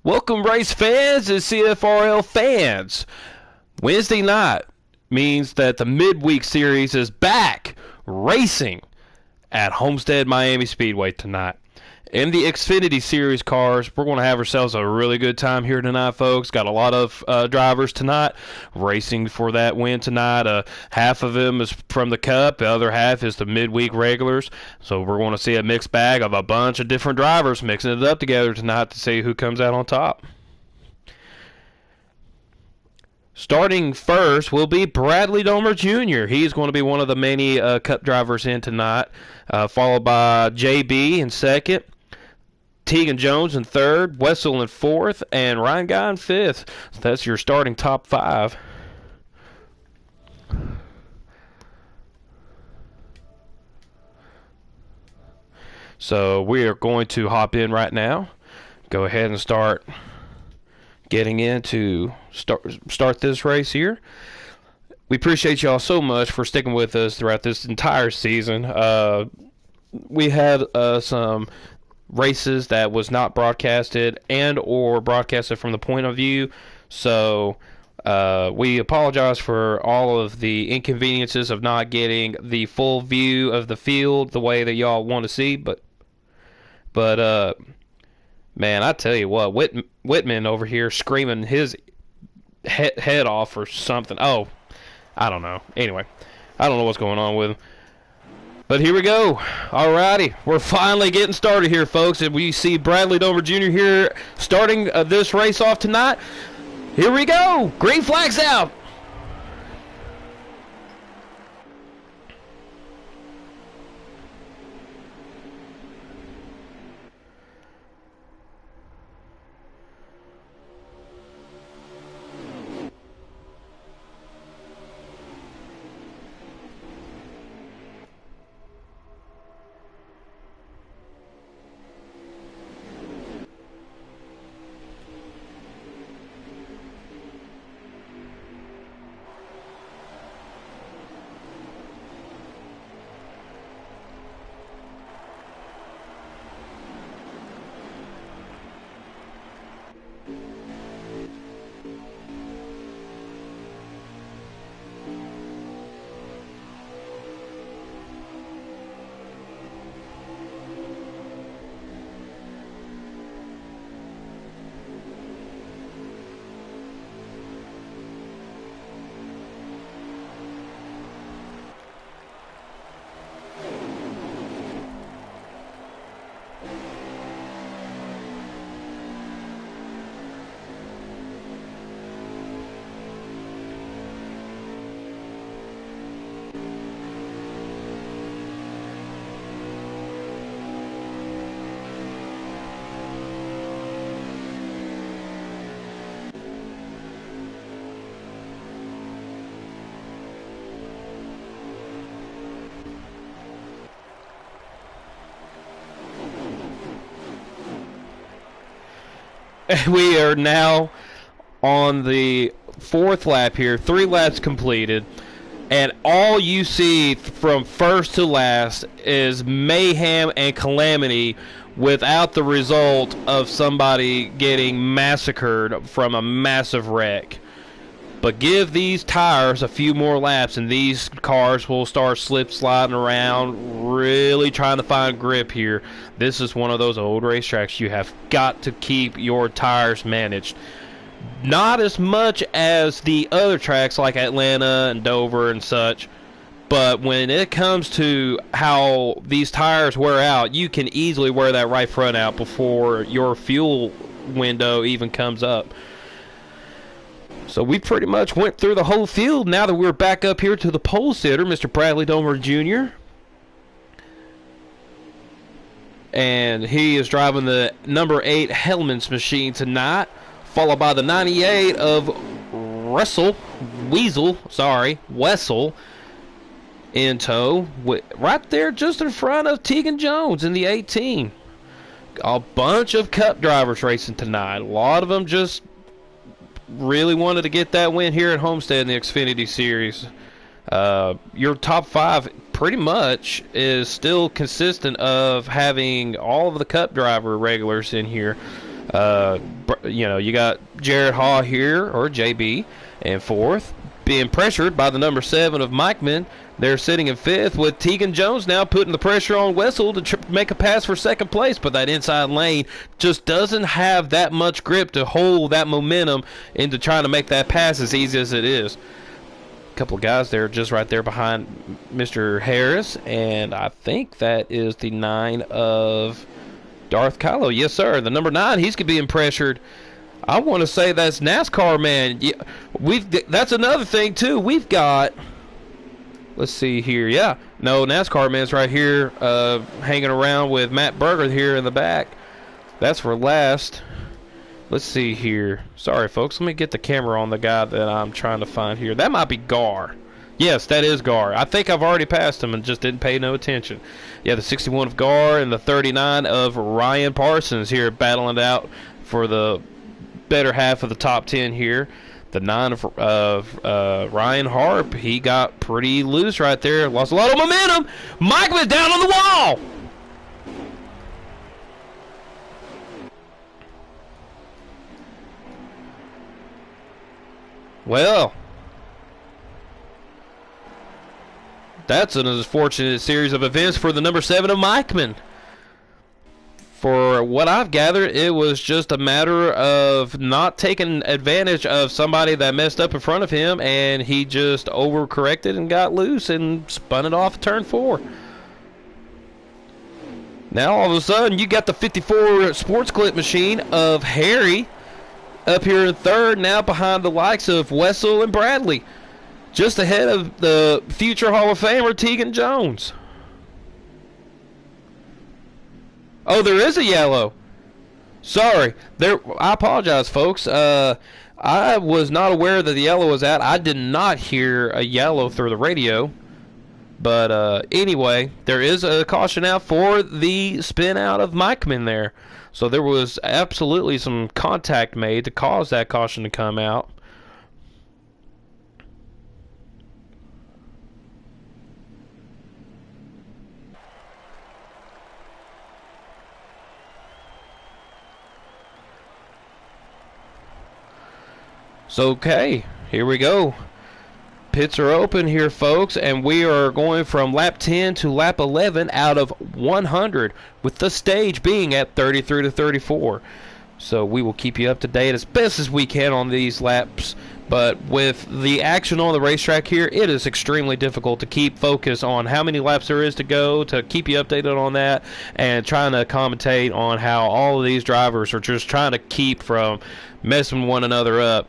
Welcome, race fans and CFRL fans. Wednesday night means that the Midweek series is back racing at Homestead Miami Speedway tonight. In the Xfinity Series cars, we're going to have ourselves a really good time here tonight, folks. Got a lot of drivers tonight racing for that win tonight. Half of them is from the Cup. The other half is the midweek regulars. So we're going to see a mixed bag of a bunch of different drivers mixing it up together tonight to see who comes out on top. Starting first will be Bradley Domer Jr. He's going to be one of the many Cup drivers in tonight, followed by JB in second. Tegan Jones in third, Wessel in fourth, and Ryan Guy in fifth. So that's your starting top five. So we are going to hop in right now. Go ahead and start getting into start this race here. We appreciate y'all so much for sticking with us throughout this entire season. We had some races that was not broadcasted and or broadcasted from the point of view, so we apologize for all of the inconveniences of not getting the full view of the field the way that y'all want to see, but man, I tell you what, Whitman over here screaming his head off or something. Oh, I don't know. Anyway, I don't know what's going on with him. But here we go. Alrighty, we're finally getting started here, folks. And we see Bradley Domer Jr. here starting this race off tonight. Here we go. Green flag's out. We are now on the fourth lap here, 3 laps completed, and all you see from first to last is mayhem and calamity without the result of somebody getting massacred from a massive wreck. But give these tires a few more laps and these cars will start slip sliding around, really trying to find grip here. This is one of those old racetracks. You have got to keep your tires managed. Not as much as the other tracks like Atlanta and Dover and such, but when it comes to how these tires wear out, you can easily wear that right front out before your fuel window even comes up. So we pretty much went through the whole field now that we're back up here to the pole sitter, Mr. Bradley Domer Jr. And he is driving the number 8 Hellman's machine tonight, followed by the 98 of Wessel in tow, right there just in front of Tegan Jones in the 18. A bunch of Cup drivers racing tonight. A lot of them just really wanted to get that win here at Homestead in the Xfinity Series. Your top 5 pretty much is still consistent of having all of the Cup driver regulars in here. You got Jared Haw here, or JB, in fourth, being pressured by the number 7 of Mikeman. They're sitting in fifth with Tegan Jones now putting the pressure on Wessel to make a pass for second place, but that inside lane just doesn't have that much grip to hold that momentum into trying to make that pass as easy as it is. A couple of guys there just right there behind Mr. Harris, and I think that is the 9 of Darth Kylo. Yes, sir. The number 9, he's being pressured. I want to say that's NASCAR man. Yeah, that's another thing too. We've got, let's see here. Yeah, no, NASCAR man's right here, hanging around with Matt Berger here in the back. That's for last. Let's see here. Sorry, folks. Let me get the camera on the guy that I'm trying to find here. That might be Gar. Yes, that is Gar. I think I've already passed him and just didn't pay no attention. Yeah, the 61 of Gar and the 39 of Ryan Parsons here battling it out for the better half of the top 10 here. The 9 of Ryan Harp, he got pretty loose right there. Lost a lot of momentum. Mike went down on the wall. Well, that's an unfortunate series of events for the number 7 of Mikeman. For what I've gathered, it was just a matter of not taking advantage of somebody that messed up in front of him, and he just overcorrected and got loose and spun it off turn 4. Now all of a sudden, you got the 54 sports clip machine of Harry up here in third, now behind the likes of Wessel and Bradley, just ahead of the future Hall of Famer Tegan Jones. Oh, there is a yellow. Sorry. I apologize, folks. I was not aware that the yellow was out. I did not hear a yellow through the radio. But anyway, there is a caution out for the spin out of Mikeman there. So there was absolutely some contact made to cause that caution to come out. So, okay, here we go. Pits are open here, folks, and we are going from lap 10 to lap 11 out of 100, with the stage being at 33 to 34. So we will keep you up to date as best as we can on these laps. But with the action on the racetrack here, it is extremely difficult to keep focus on how many laps there is to go, to keep you updated on that, and trying to commentate on how all of these drivers are just trying to keep from messing one another up.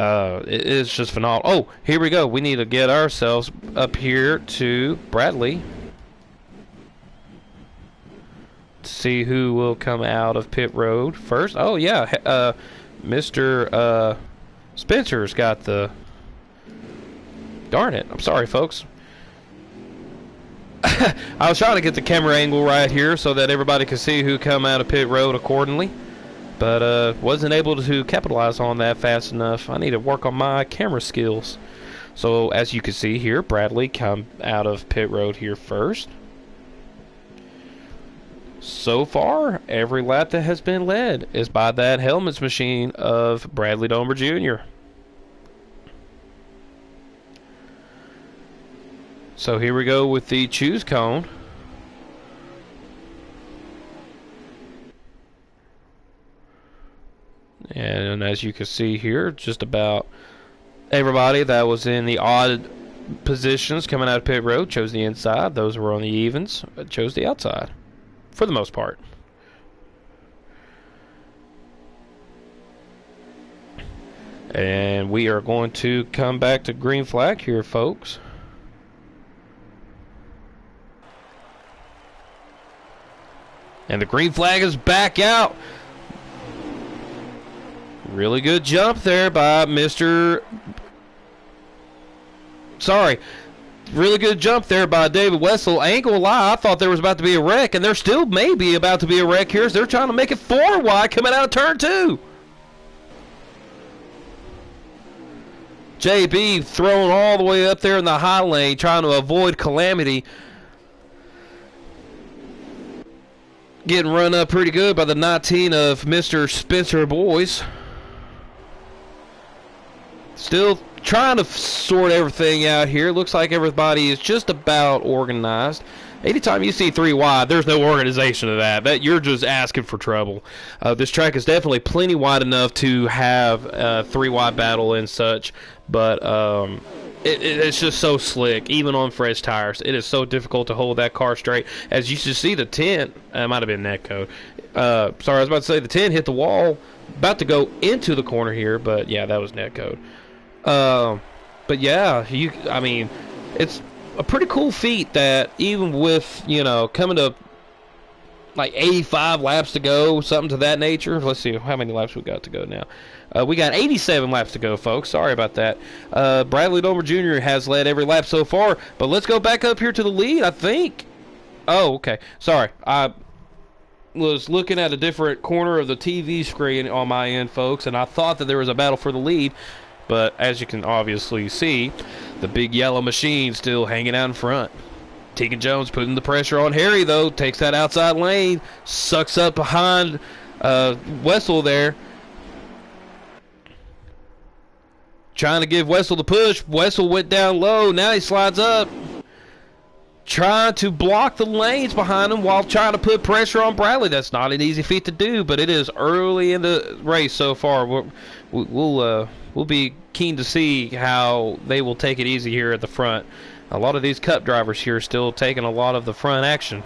It's just phenomenal. Oh, here we go. We need to get ourselves up here to Bradley to see who will come out of pit road first. Oh, yeah. Mr. Spencer's got the... Darn it. I'm sorry, folks. I was trying to get the camera angle right here so that everybody could see who come out of pit road accordingly. But wasn't able to capitalize on that fast enough. I need to work on my camera skills. So as you can see here, Bradley come out of pit road here first. So far, every lap that has been led is by that helmets machine of Bradley Domer Jr. So here we go with the choose cone. And as you can see here, just about everybody that was in the odd positions coming out of pit road chose the inside. Those who were on the evens chose the outside, for the most part. And we are going to come back to green flag here, folks. And the green flag is back out. Really good jump there by Mr. Sorry. Really good jump there by David Wessel. I ain't gonna lie, I thought there was about to be a wreck, and there still may be about to be a wreck here as they're trying to make it 4 wide coming out of turn 2. JB thrown all the way up there in the high lane trying to avoid calamity. Getting run up pretty good by the 19 of Mr. Spencer Boys. Still trying to sort everything out here. Looks like everybody is just about organized. Anytime you see 3 wide, there's no organization of that. You're just asking for trouble. This track is definitely plenty wide enough to have a 3 wide battle and such, but it's just so slick, even on fresh tires. It is so difficult to hold that car straight. As you should see, the 10, it might have been netcode. Sorry, I was about to say the 10 hit the wall, about to go into the corner here, but yeah, that was netcode. But yeah, I mean, it's a pretty cool feat that even with, you know, coming to like 85 laps to go, something to that nature. Let's see how many laps we got to go now. We got 87 laps to go, folks. Sorry about that. Bradley Domer Jr. has led every lap so far, but let's go back up here to the lead, I think. Oh, okay. Sorry. I was looking at a different corner of the TV screen on my end, folks, and I thought that there was a battle for the lead. But as you can obviously see, the big yellow machine still hanging out in front. Tegan Jones putting the pressure on Harry, though. Takes that outside lane. Sucks up behind Wessel there. Trying to give Wessel the push. Wessel went down low. Now he slides up. Trying to block the lanes behind him while trying to put pressure on Bradley. That's not an easy feat to do, but it is early in the race so far. We'll be keen to see how they will take it easy here at the front. A lot of these Cup drivers here are still taking a lot of the front action.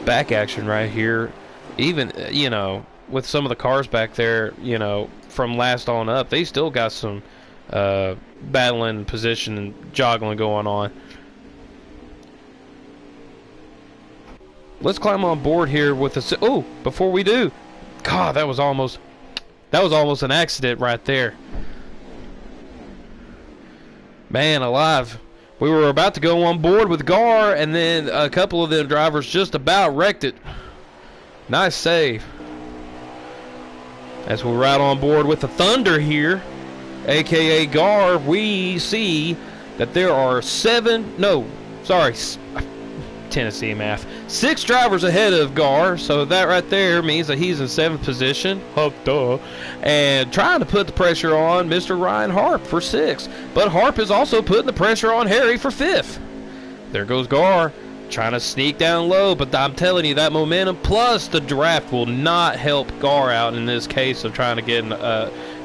Back action right here. Even, you know, with some of the cars back there, you know, from last on up, they still got some battling position and joggling going on. Let's climb on board here with the... Oh, before we do. God, that was almost an accident right there. Man alive. We were about to go on board with Gar, and then a couple of them drivers just about wrecked it. Nice save. As we ride on board with the Thunder here, a.k.a. Gar, we see that there are Tennessee math. 6 drivers ahead of Gar, so that right there means that he's in 7th position. Oh, duh. And trying to put the pressure on Mr. Ryan Harp for 6th. But Harp is also putting the pressure on Harry for 5th. There goes Gar, trying to sneak down low, but I'm telling you, that momentum plus the draft will not help Gar out in this case of trying to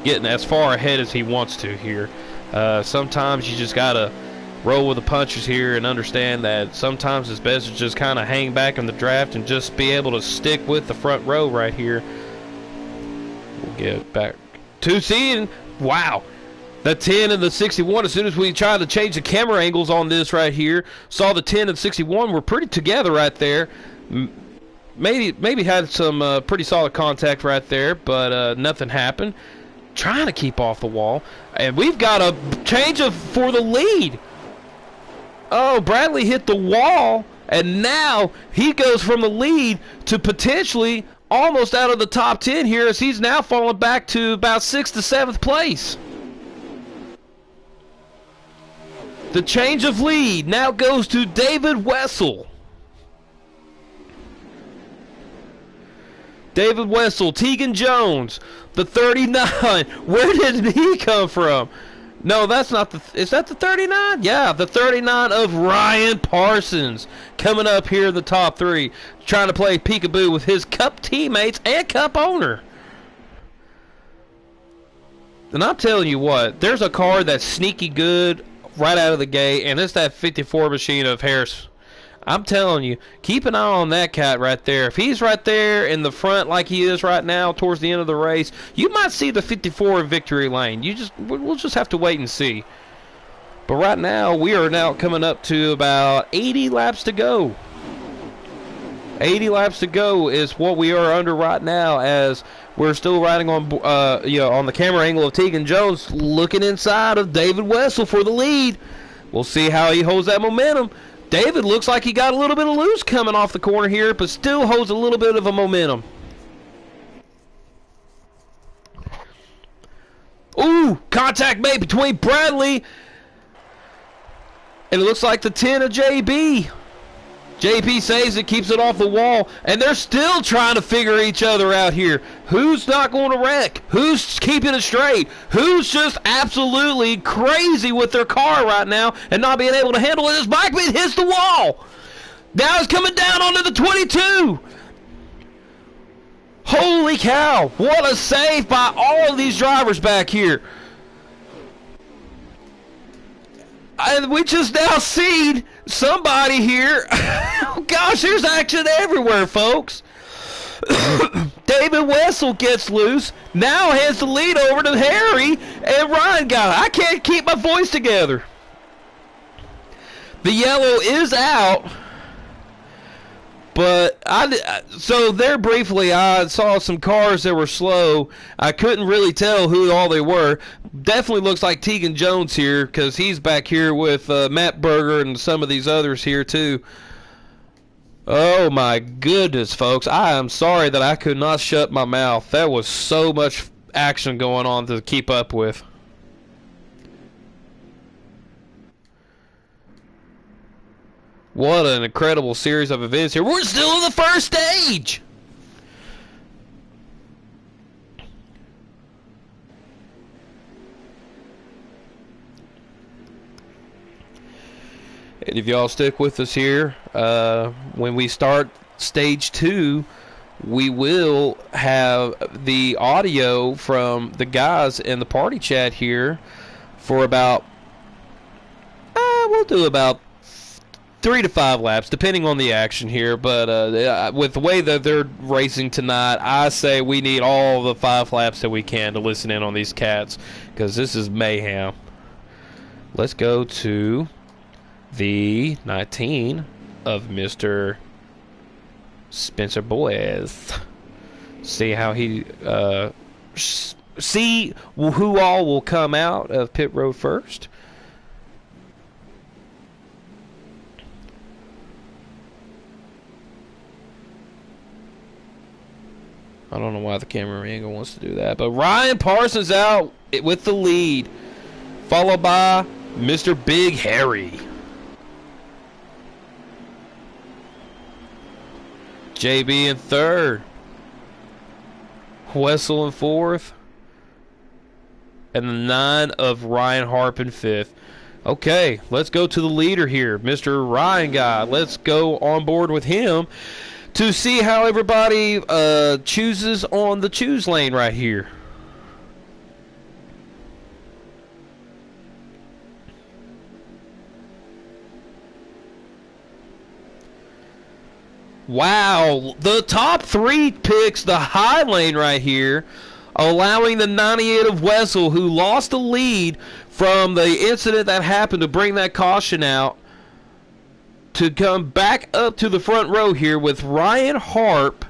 getting as far ahead as he wants to here. Sometimes you just gotta roll with the punches here and understand that sometimes it's best to just kind of hang back in the draft and just be able to stick with the front row right here. We'll get back to seeing, wow, the 10 and the 61. As soon as we tried to change the camera angles on this right here, saw the 10 and 61 were pretty together right there. Maybe had some pretty solid contact right there, but nothing happened. Trying to keep off the wall, and we've got a change for the lead. Oh, Bradley hit the wall, and now he goes from the lead to potentially almost out of the top 10 here, as he's now fallen back to about 6th to 7th place. The change of lead now goes to David Wessel. David Wessel, Tegan Jones, the 39. Where did he come from? No, that's not the... Is that the 39? Yeah, the 39 of Ryan Parsons. Coming up here in the top 3. Trying to play peekaboo with his Cup teammates and Cup owner. And I'm telling you what, there's a car that's sneaky good right out of the gate, and it's that 54 machine of Harris. I'm telling you, keep an eye on that cat right there. If he's right there in the front like he is right now towards the end of the race, you might see the 54 in victory lane. We'll just have to wait and see. But right now, we are now coming up to about 80 laps to go. 80 laps to go is what we are under right now, as we're still riding on on the camera angle of Tegan Jones, looking inside of David Wessel for the lead. We'll see how he holds that momentum. David looks like he got a little bit of loose coming off the corner here, but still holds a little bit of a momentum. Ooh, contact made between Bradley, and it looks like the 10 of JB. JP saves it, keeps it off the wall, and they're still trying to figure each other out here. Who's not going to wreck? Who's keeping it straight? Who's just absolutely crazy with their car right now and not being able to handle it? His bike hits the wall. Now it's coming down onto the 22. Holy cow. What a save by all of these drivers back here. And we just now seen somebody here. Gosh, there's action everywhere, folks. David Wessel gets loose. Now hands the lead over to Harry and Ryan got it. I can't keep my voice together. The yellow is out. But so there briefly, I saw some cars that were slow. I couldn't really tell who all they were. Definitely looks like Tegan Jones here because he's back here with Matt Berger and some of these others here too. Oh my goodness, folks. I am sorry that I could not shut my mouth. There was so much action going on to keep up with. What an incredible series of events here. We're still in the first stage. And if y'all stick with us here, when we start stage 2, we will have the audio from the guys in the party chat here for about, we'll do about 3 to 5 laps, depending on the action here. But with the way that they're racing tonight, I say we need all the 5 laps that we can to listen in on these cats, because this is mayhem. Let's go to the 19 of Mr. Spencer Boyes. See how he see who all will come out of pit road first. I don't know why the camera angle wants to do that. But Ryan Parsons out with the lead, followed by Mr. Big Harry. JB in third. Wessel in fourth. And the 9 of Ryan Harp in fifth. Okay, let's go to the leader here, Mr. Ryan Guy. Let's go on board with him to see how everybody chooses on the choose lane right here. Wow, the top 3 picks the high lane right here, allowing the 98 of Wessel, who lost the lead from the incident that happened to bring that caution out, to come back up to the front row here with Ryan Harp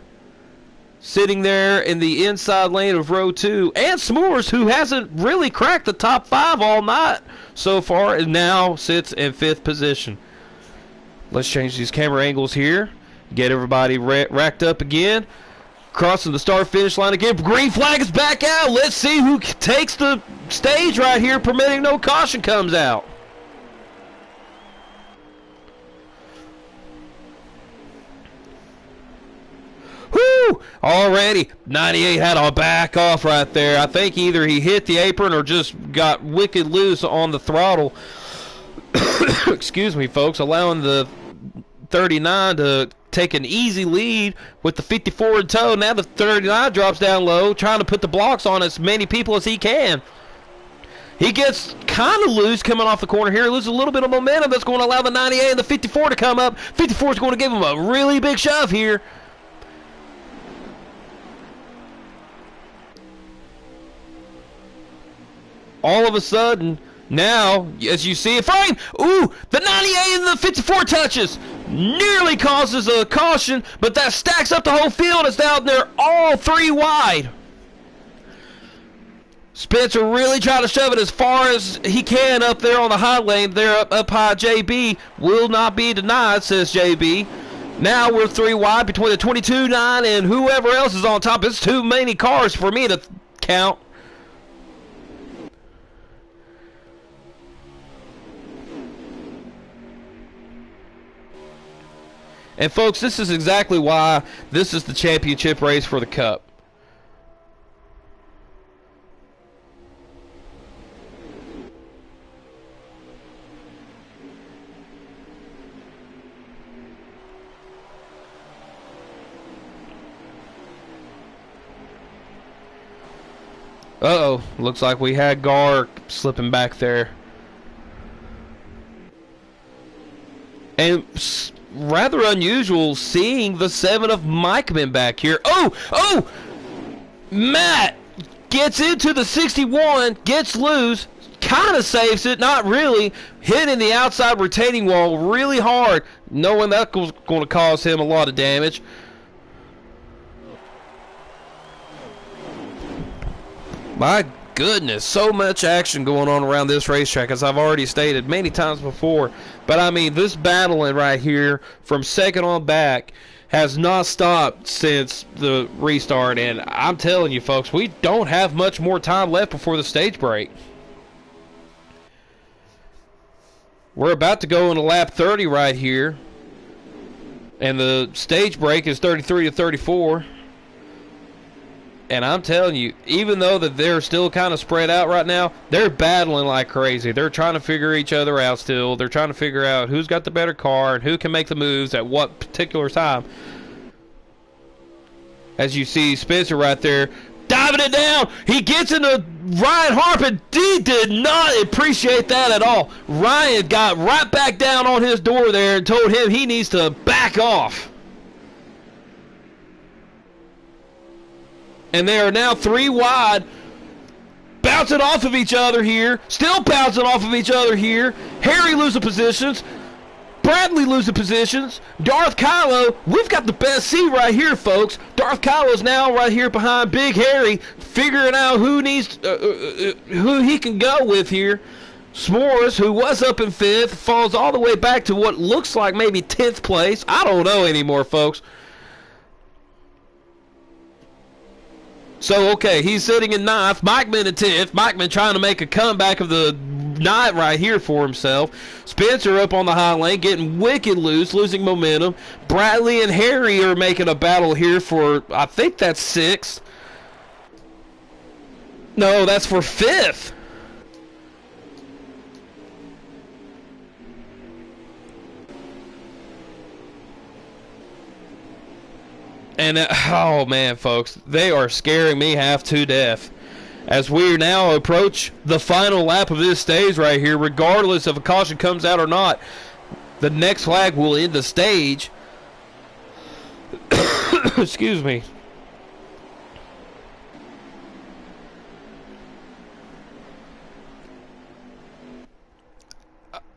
sitting there in the inside lane of row 2. And S'mores, who hasn't really cracked the top 5 all night so far, and now sits in 5th position. Let's change these camera angles here. Get everybody racked up again. Crossing the start-finish line again. Green flag is back out. Let's see who takes the stage right here, permitting no caution comes out. Woo! Already, 98 had a back off right there. I think either he hit the apron or just got wicked loose on the throttle. Excuse me, folks. Allowing the 39 to take an easy lead with the 54 in tow. Now the 39 drops down low, trying to put the blocks on as many people as he can. He gets kind of loose coming off the corner here. Loses a little bit of momentum. That's going to allow the 98 and the 54 to come up. 54 is going to give him a really big shove here. All of a sudden, now, as you see a frame, ooh, the 98 and the 54 touches. Nearly causes a caution, but that stacks up the whole field. It's down there all 3 wide. Spencer really trying to shove it as far as he can up there on the high lane. There up high. JB will not be denied, says JB. Now we're 3 wide between the 22, 9, and whoever else is on top. It's too many cars for me to count. And folks, this is exactly why this is the championship race for the Cup. Uh-oh, looks like we had Gar slipping back there. And rather unusual seeing the 7 of Mikeman back here. Oh! Matt gets into the 61, gets loose, kind of saves it, not really, hitting the outside retaining wall really hard, knowing that was going to cause him a lot of damage. My goodness, so much action going on around this racetrack, as I've already stated many times before. But I mean, this battling right here from second on back has not stopped since the restart. And I'm telling you, folks, we don't have much more time left before the stage break. We're about to go into lap 30 right here. And the stage break is 33 to 34. And I'm telling you, even though that they're still kind of spread out right now, they're battling like crazy. They're trying to figure each other out still. They're trying to figure out who's got the better car and who can make the moves at what particular time. As you see Spencer right there, diving it down. He gets into Ryan Harpin. He did not appreciate that at all. Ryan got right back down on his door there and told him he needs to back off. And they are now 3 wide, bouncing off of each other here, still bouncing off of each other here. Harry losing positions, Bradley losing positions. Darth Kylo, we've got the best seat right here, folks. Darth Kylo's now right here behind Big Harry, figuring out who needs, who he can go with here. S'mores, who was up in 5th, falls all the way back to what looks like maybe 10th place. I don't know anymore, folks. So, okay, he's sitting in 9th. Mikeman in 10th. Mikeman trying to make a comeback of the night right here for himself. Spencer up on the high lane, getting wicked loose, losing momentum. Bradley and Harry are making a battle here for, I think that's 6th. No, that's for 5th. And, oh man, folks, they are scaring me half to death. As we now approach the final lap of this stage right here, regardless if a caution comes out or not, the next flag will end the stage. Excuse me.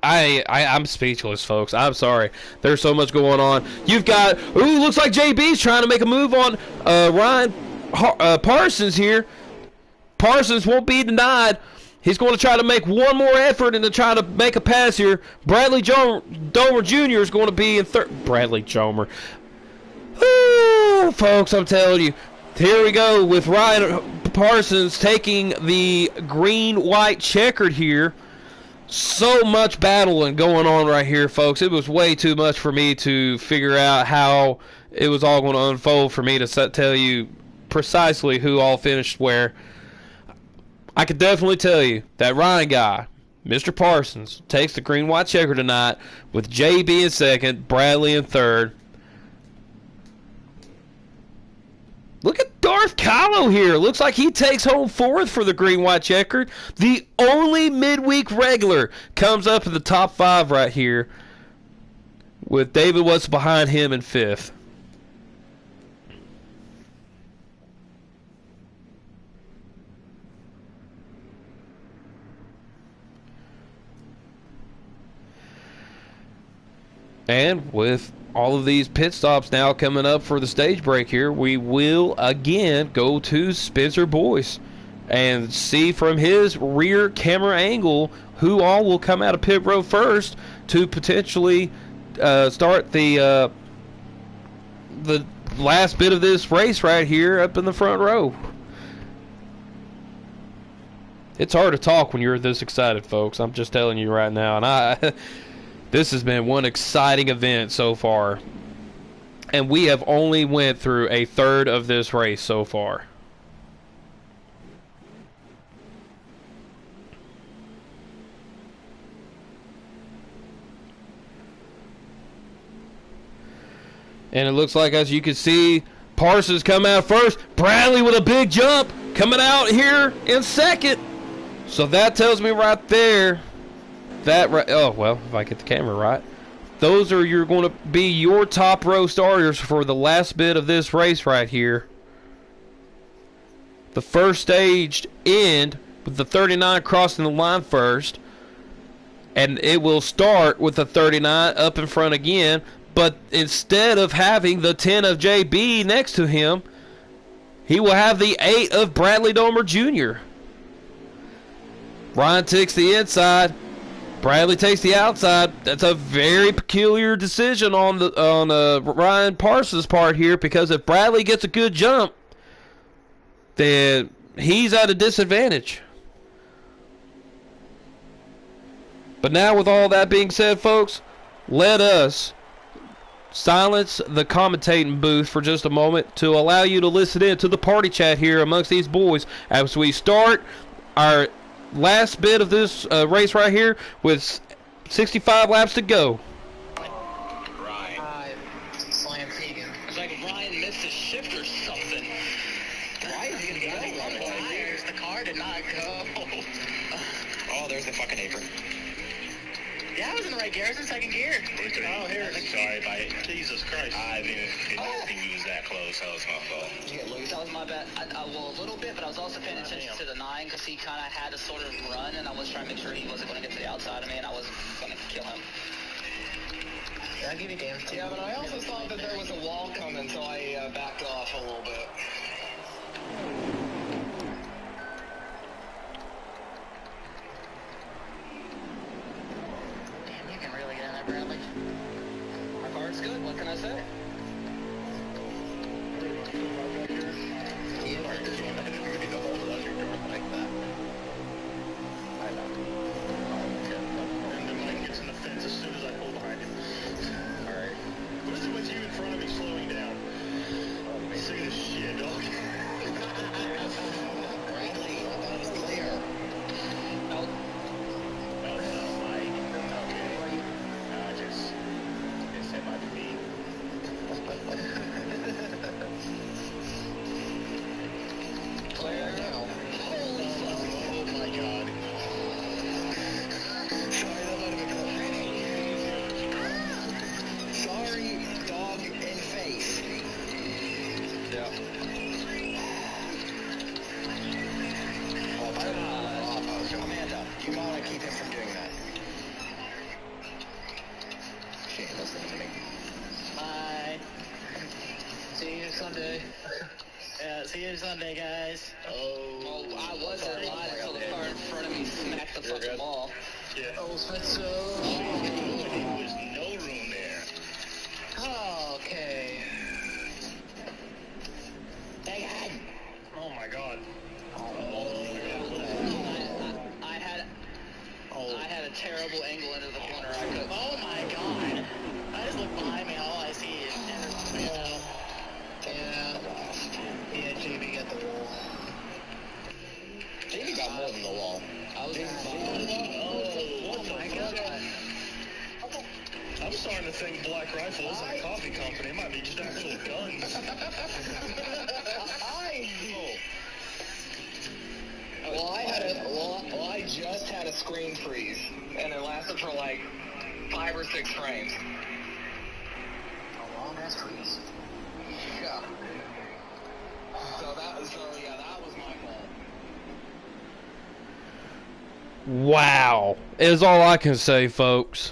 I'm speechless, folks. I'm sorry. There's so much going on. You've got, ooh, looks like JB's trying to make a move on Ryan Parsons here. Parsons won't be denied. He's going to try to make one more effort and to try to make a pass here. Bradley Domer Jr. is going to be in third. Bradley Jomer. Ooh, folks, I'm telling you. Here we go with Ryan Parsons taking the green-white checkered here. So much battling going on right here, folks. It was way too much for me to figure out how it was all going to unfold for me to tell you precisely who all finished where. I could definitely tell you that Ryan guy, Mr. Parsons, takes the green-white checker tonight with JB in second, Bradley in third. Look at Darth Kylo here. Looks like he takes home 4th for the green-white checkered. The only midweek regular comes up in the top 5 right here, with David Watts behind him in 5th. And with all of these pit stops now coming up for the stage break here, we will again go to Spencer Boyce and see from his rear camera angle who all will come out of pit road first to potentially start the last bit of this race right here up in the front row. It's hard to talk when you're this excited, folks. I'm just telling you right now. And this has been one exciting event so far. And we have only went through a third of this race so far. And it looks like, as you can see, Parsons come out first. Bradley with a big jump coming out here in second. So that tells me right there that, oh, well, if I get the camera right, those are going to be your top row starters for the last bit of this race right here. The first stage end with the 39 crossing the line first. And it will start with the 39 up in front again. But instead of having the 10 of JB next to him, he will have the 8 of Bradley Domer Jr. Ryan takes the inside. Bradley takes the outside. That's a very peculiar decision on Ryan Parsons' part here, because if Bradley gets a good jump, then he's at a disadvantage. But now, with all that being said, folks, let us silence the commentating booth for just a moment to allow you to listen in to the party chat here amongst these boys as we start our last bit of this race right here with 65 laps to go. Ryan. Slam Tegan. It's like Ryan missed his shift or something. Why is he going to go? Tires. The car did not go. Oh, there's the fucking apron. Yeah, I was in the right gear. I was in second gear. Oh, here. Sorry, buddy. Jesus Christ. I didn't use that close. That was my fault. Did you get loose? That was my bad. Well, a little bit, but I was also paying attention to the 9 because he kind of had to sort of run, and I was trying to make sure he wasn't going to get to the outside of me, and I wasn't going to kill him. Yeah, I'll give you damn. Yeah, but I also thought that there was a wall coming, so I backed off a little bit. Bradley. My car's good, what can I say? I know. And then Mike gets in the fence as soon as I pull behind him. Alright. What is it with you in front of me slowing down? See this shit, dog. Bradley, I thought it was clear. Nope. Sunday. Yeah, see you Sunday, guys. Oh, I was there live until the car in front of me smacked the fucking wall. Yeah. Oh, so. There was no room there. Oh, okay. Dang it. Oh my god. I had a terrible angle into the corner. I could. Oh my god. I just look behind me, all I see is Yeah, JB got the wall. JB got more than the wall. I was oh my god. I'm starting to think Black Rifle isn't a coffee company. It might be just actual guns. Well, I just had a screen freeze, and it lasted for like 5 or 6 frames. A long ass freeze. Yeah. That was my fault. Wow, is all I can say, folks.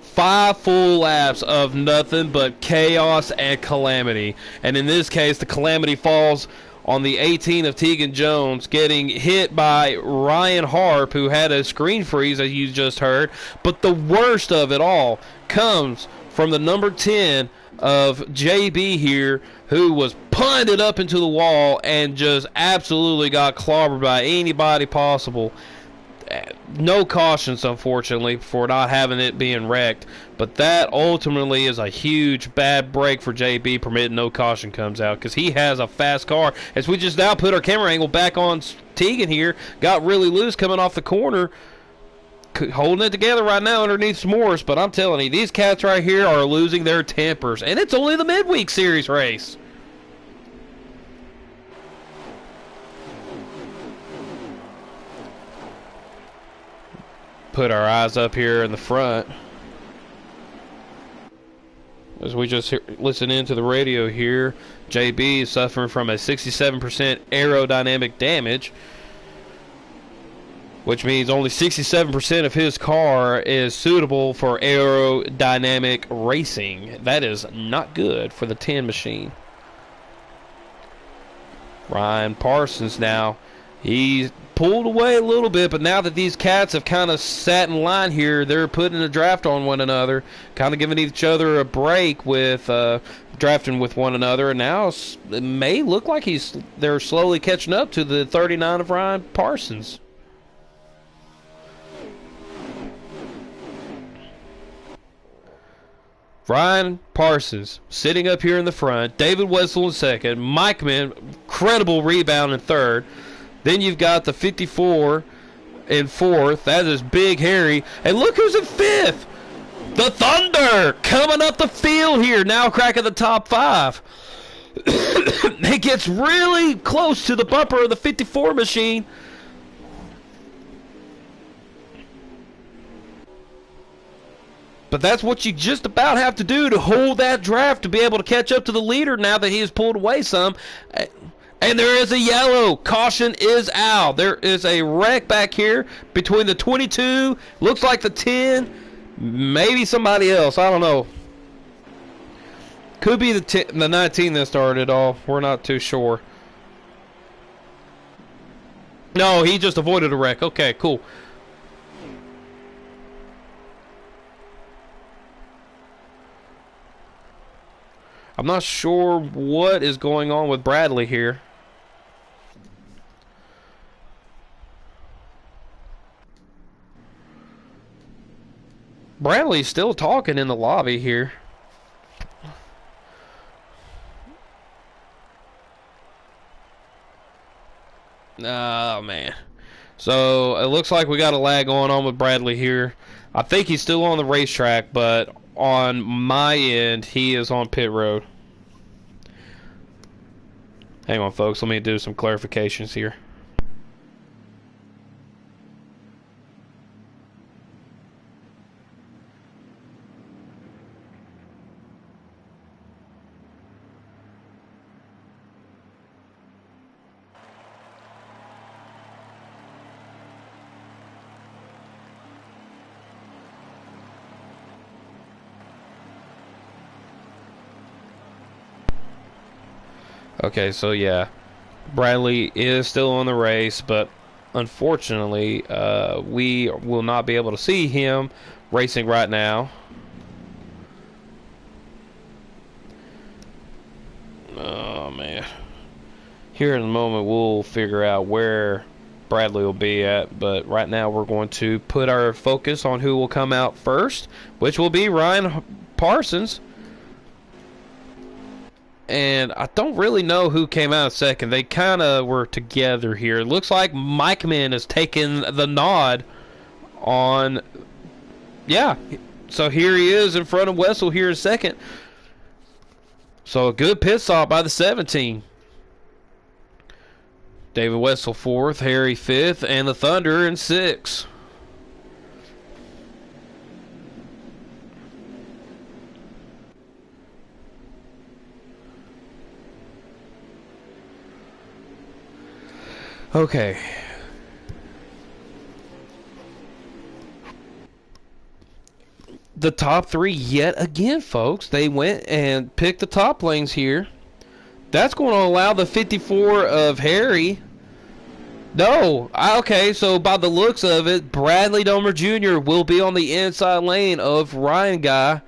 5 full laps of nothing but chaos and calamity, and in this case, the calamity falls on the 18 of Tegan Jones, getting hit by Ryan Harp, who had a screen freeze, as you just heard. But the worst of it all comes from the number 10 of JB here, who was punted up into the wall and just absolutely got clobbered by anybody possible. no cautions, unfortunately, for not having it being wrecked. But that ultimately is a huge bad break for JB, permitting no caution comes out, because he has a fast car. As we just now put our camera angle back on Tegan here, got really loose coming off the corner, holding it together right now underneath S'mores. But I'm telling you, these cats right here are losing their tempers, and it's only the midweek series race. Put our eyes up here in the front as we just listen into the radio here. JB is suffering from a 67% aerodynamic damage, which means only 67% of his car is suitable for aerodynamic racing. That is not good for the 10 machine. Ryan Parsons now, he's pulled away a little bit, but now that these cats have kind of sat in line here, they're putting a draft on one another, kind of giving each other a break with drafting with one another, and now it may look like they're slowly catching up to the 39 of Ryan Parsons. Ryan Parsons sitting up here in the front, David Wessel in second, Mike Mann, incredible rebound in third. Then you've got the 54 in fourth. That is Big Harry. And look who's in fifth. The Thunder coming up the field here, now cracking the top 5. It gets really close to the bumper of the 54 machine. But that's what you just about have to do to hold that draft to be able to catch up to the leader now that he has pulled away some. And there is a yellow. Caution is out. There is a wreck back here between the 22, looks like the 10, maybe somebody else. I don't know. Could be the 19 that started it all. We're not too sure. No, he just avoided a wreck. Okay, cool. I'm not sure what is going on with Bradley here. Bradley's still talking in the lobby here. Oh, man. So, it looks like we got a lag going on with Bradley here. I think he's still on the racetrack, but on my end, he is on pit road. Hang on, folks. Let me do some clarifications here. Okay, so yeah, Bradley is still on the race, but unfortunately, we will not be able to see him racing right now. Oh, man. Here in a moment, we'll figure out where Bradley will be at, but right now we're going to put our focus on who will come out first, which will be Ryan Parsons. And I don't really know who came out second. They kind of were together here. It looks like Mike Mann has taken the nod on... Yeah. So here he is in front of Wessel here in second. So a good pit stop by the 17. David Wessel fourth, Harry fifth, and the Thunder in sixth. Okay. The top 3 yet again, folks. They went and picked the top lanes here. That's going to allow the 54 of Harry. No. Okay, so by the looks of it, Bradley Domer Jr. will be on the inside lane of Ryan Guy.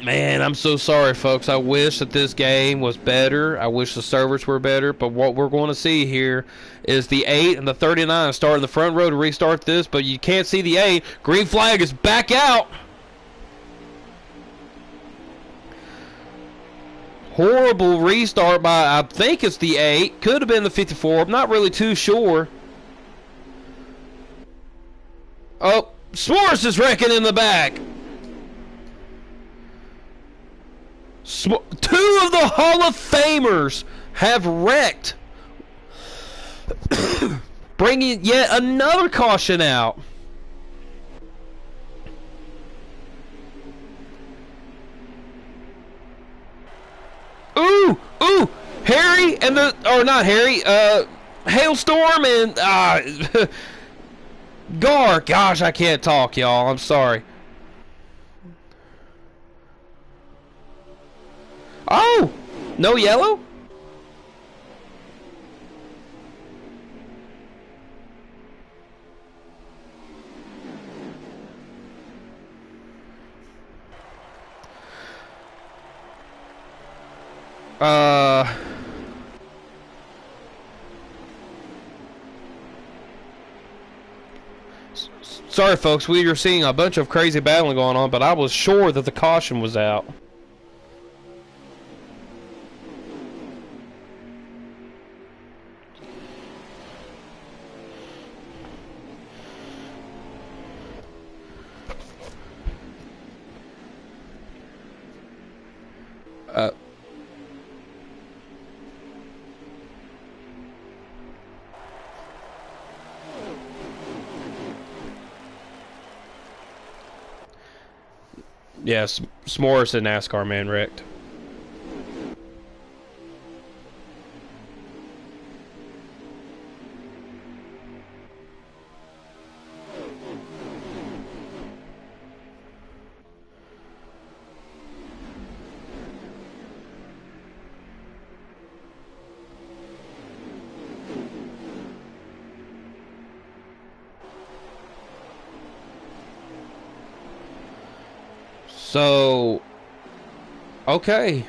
Man, I'm so sorry, folks. I wish that this game was better. I wish the servers were better. But what we're going to see here is the 8 and the 39 start in the front row to restart this. But you can't see the 8. Green flag is back out. Horrible restart by, I think it's the 8. Could have been the 54. I'm not really too sure. Oh, S'mores is wrecking in the back. Two of the Hall of Famers have wrecked, bringing yet another caution out. Ooh, Harry and not Harry, Hailstorm and Gar. Gosh, I can't talk, y'all. I'm sorry. Oh! No yellow? Sorry, folks. We were seeing a bunch of crazy battling going on, but I was sure that the caution was out. Yes, S'mores and NASCAR man wrecked. So, okay.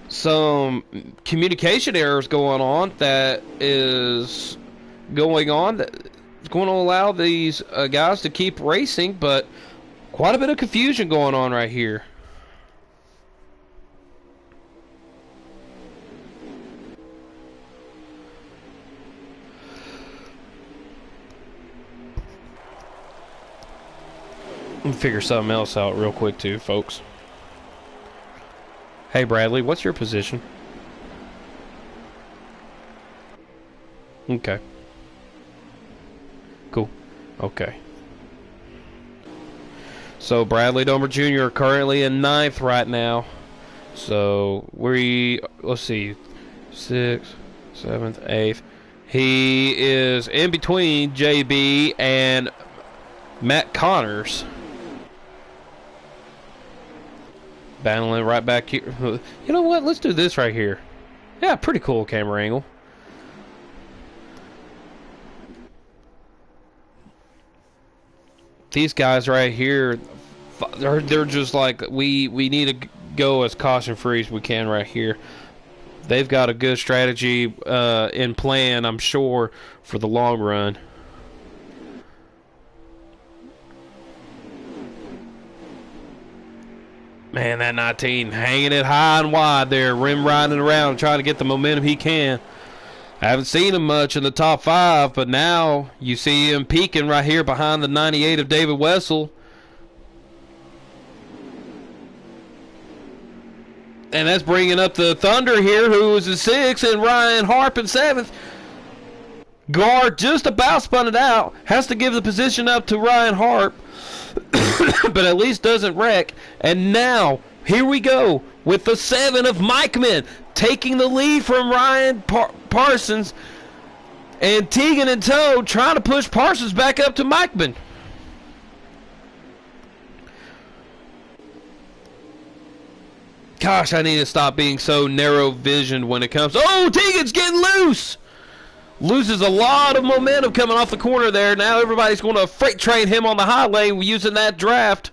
Some communication errors going on that's going to allow these guys to keep racing, but quite a bit of confusion going on right here. Let me figure something else out real quick too, folks. Hey Bradley, what's your position? Okay. Cool. Okay. So Bradley Domer Jr. currently in 9th right now. So let's see, 6th, 7th, 8th. He is in between JB and Matt Connors. Battling right back here. You know what? Let's do this right here. Yeah, pretty cool camera angle. These guys right here, they're just like, we need to go as caution free as we can right here. They've got a good strategy in plan, I'm sure, for the long run. Man, that 19 hanging it high and wide there, rim riding around, trying to get the momentum he can. I haven't seen him much in the top 5, but now you see him peaking right here behind the 98 of David Wessel. And that's bringing up the Thunder here, who is in 6th, and Ryan Harp in 7th. Guard just about spun it out. Has to give the position up to Ryan Harp. But at least doesn't wreck. And now, here we go with the 7 of Mikeman taking the lead from Ryan Parsons. And Tegan and Toad trying to push Parsons back up to Mikeman. Gosh, I need to stop being so narrow-visioned when it comes. Oh, Tegan's getting loose! Loses a lot of momentum coming off the corner there. Now everybody's going to freight train him on the high lane using that draft.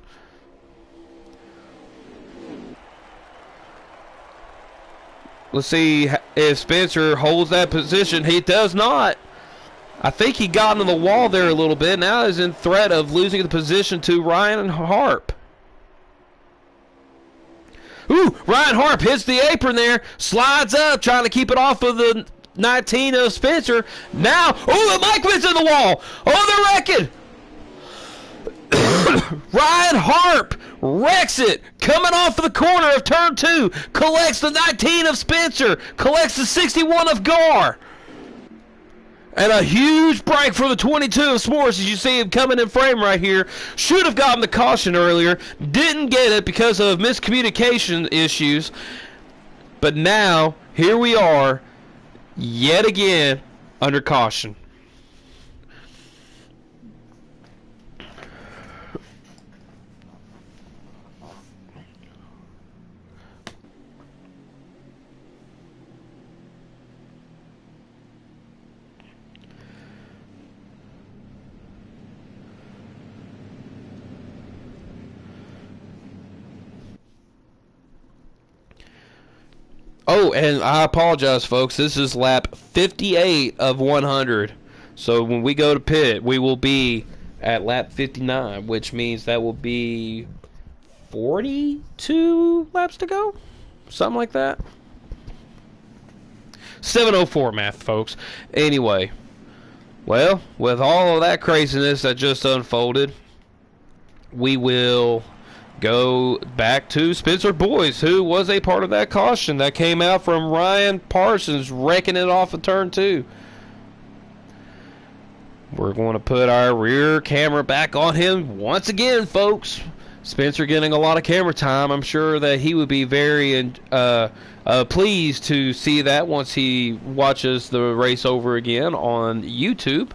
Let's see if Spencer holds that position. He does not. I think he got into the wall there a little bit. Now he's in threat of losing the position to Ryan Harp. Ooh, Ryan Harp hits the apron there, slides up, trying to keep it off of the 19 of Spencer. Now, oh, the Mikeman's in the wall. Oh, they're wrecking. Ryan Harp wrecks it, coming off of the corner of turn 2, collects the 19 of Spencer, collects the 61 of Gar. And a huge break for the 22 of S'mores, as you see him coming in frame right here. Should have gotten the caution earlier. Didn't get it because of miscommunication issues. But now, here we are, yet again, under caution. Oh, and I apologize, folks. This is lap 58 of 100. So when we go to pit, we will be at lap 59, which means that will be 42 laps to go? Something like that. 7:04 math, folks. Anyway, well, with all of that craziness that just unfolded, we will go back to Spencer Boyce, who was a part of that caution that came out from Ryan Parsons wrecking it off of turn 2. We're going to put our rear camera back on him once again, folks. Spencer getting a lot of camera time. I'm sure that he would be very pleased to see that once he watches the race over again on YouTube.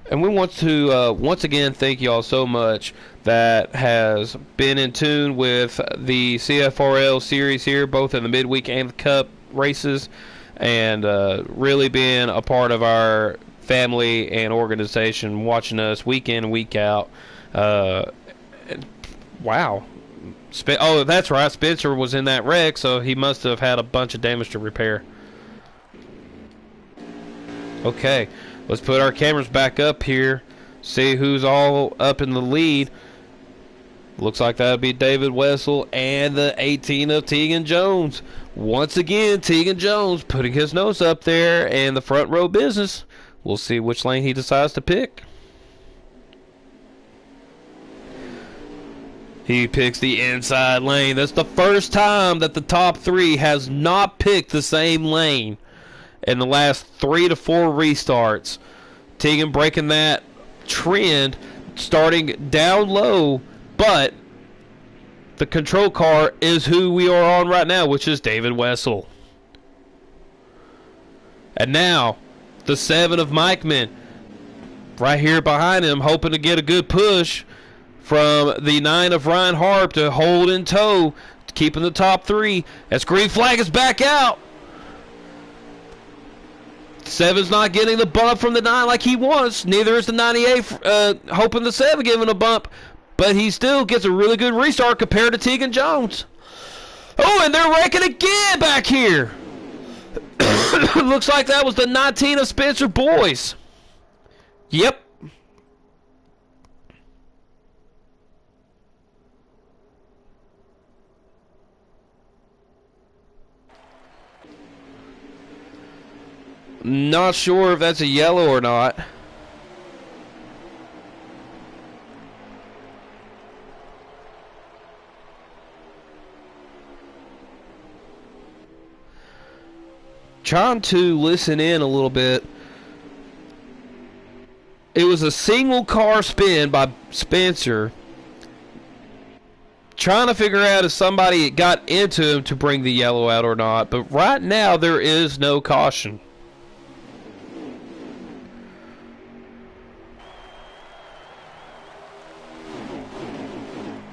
And we want to once again thank you all so much that has been in tune with the CFRL series here, both in the midweek and the cup races, and really being a part of our family and organization, watching us week in and week out. Wow. Oh, that's right. Spencer was in that wreck, so he must have had a bunch of damage to repair. Okay. Let's put our cameras back up here, see who's all up in the lead. Looks like that would be David Wessel and the 18 of Tegan Jones. Once again, Tegan Jones putting his nose up there in the front row business. We'll see which lane he decides to pick. He picks the inside lane. That's the first time that the top 3 has not picked the same lane in the last 3 to 4 restarts. Tegan breaking that trend, starting down low, but the control car is who we are on right now, which is David Wessel. And now, the 7 of Mikeman, right here behind him, hoping to get a good push from the 9 of Ryan Harp to hold in tow, keeping the top 3. As green flag is back out. 7's not getting the bump from the 9 like he wants. Neither is the 98, hoping the 7 giving a bump. But he still gets a really good restart compared to Tegan Jones. Oh, and they're wrecking again back here. Looks like that was the 19 of Spencer Boyce. Yep. Not sure if that's a yellow or not. Trying to listen in a little bit. It was a single car spin by Spencer, trying to figure out if somebody got into him to bring the yellow out or not. But right now there is no caution.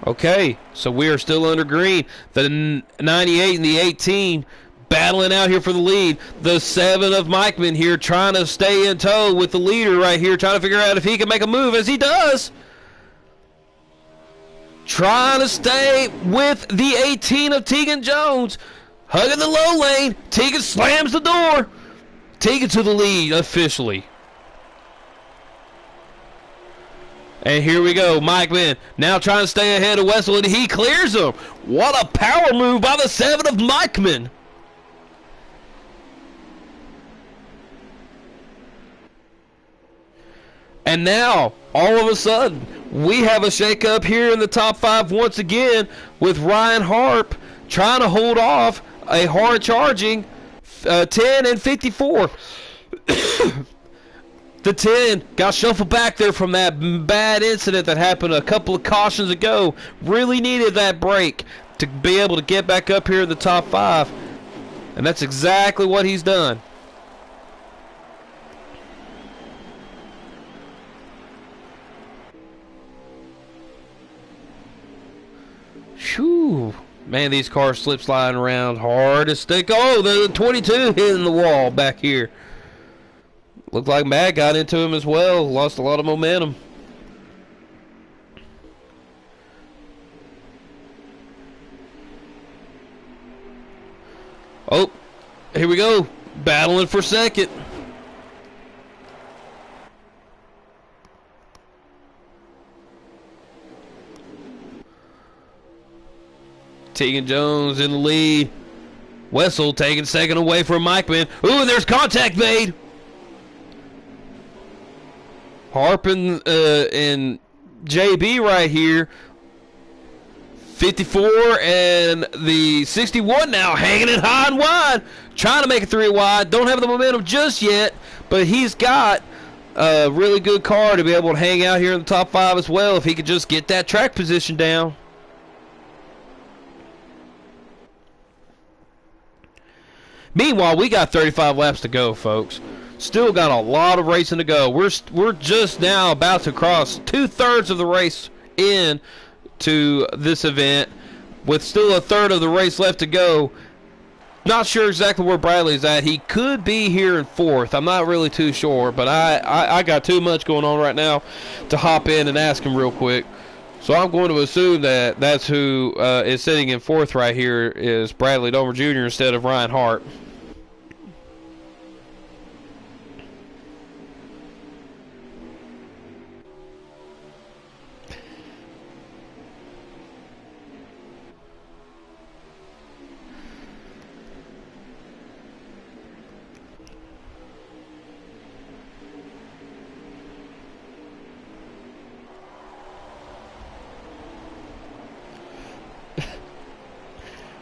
Okay, so we are still under green. The 98 and the 18 battling out here for the lead. The 7 of Mikeman here trying to stay in tow with the leader right here, trying to figure out if he can make a move, as he does. Trying to stay with the 18 of Tegan Jones. Hugging the low lane. Tegan slams the door. Tegan to the lead officially. And here we go. Mike Mann now trying to stay ahead of Wessel, and he clears him. What a power move by the 7 of Mike Mann. And now, all of a sudden, we have a shakeup here in the top 5 once again with Ryan Harp trying to hold off a hard-charging 10 and 54. The 10 got shuffled back there from that bad incident that happened a couple of cautions ago. Really needed that break to be able to get back up here in the top 5. And that's exactly what he's done. Whew. Man, these cars slip sliding around hard as stick. Oh, the 22 hitting the wall back here. Looked like Matt got into him as well. Lost a lot of momentum. Oh, here we go. Battling for second. Tegan Jones in the lead. Wessel taking second away from Mike Mann. Ooh, and there's contact made. Harp and JB right here. 54 and the 61 now hanging it high and wide. Trying to make it 3 wide. Don't have the momentum just yet, but he's got a really good car to be able to hang out here in the top 5 as well if he could just get that track position down. Meanwhile, we got 35 laps to go, folks. Still got a lot of racing to go. We're just now about to cross 2/3 of the race in to this event, with still a third of the race left to go. Not sure exactly where Bradley's at. He could be here in 4th. I'm not really too sure, but I got too much going on right now to hop in and ask him real quick. So I'm going to assume that that's who is sitting in 4th right here is Bradley Domer Jr. instead of Ryan Hart.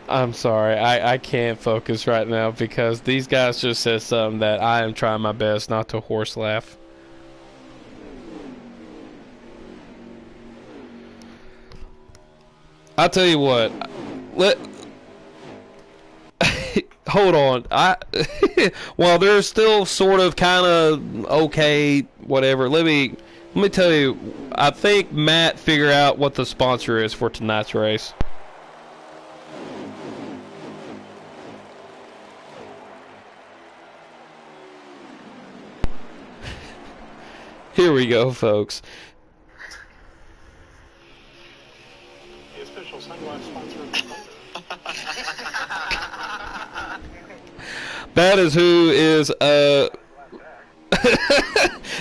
I'm sorry, I can't focus right now because these guys just said something that I am trying my best not to horse laugh. I'll tell you what, hold on, while they're still sort of kind of okay, whatever, let me tell you, I think Matt figured out what the sponsor is for tonight's race. Here we go, folks. The official sunglass sponsor of the That is who is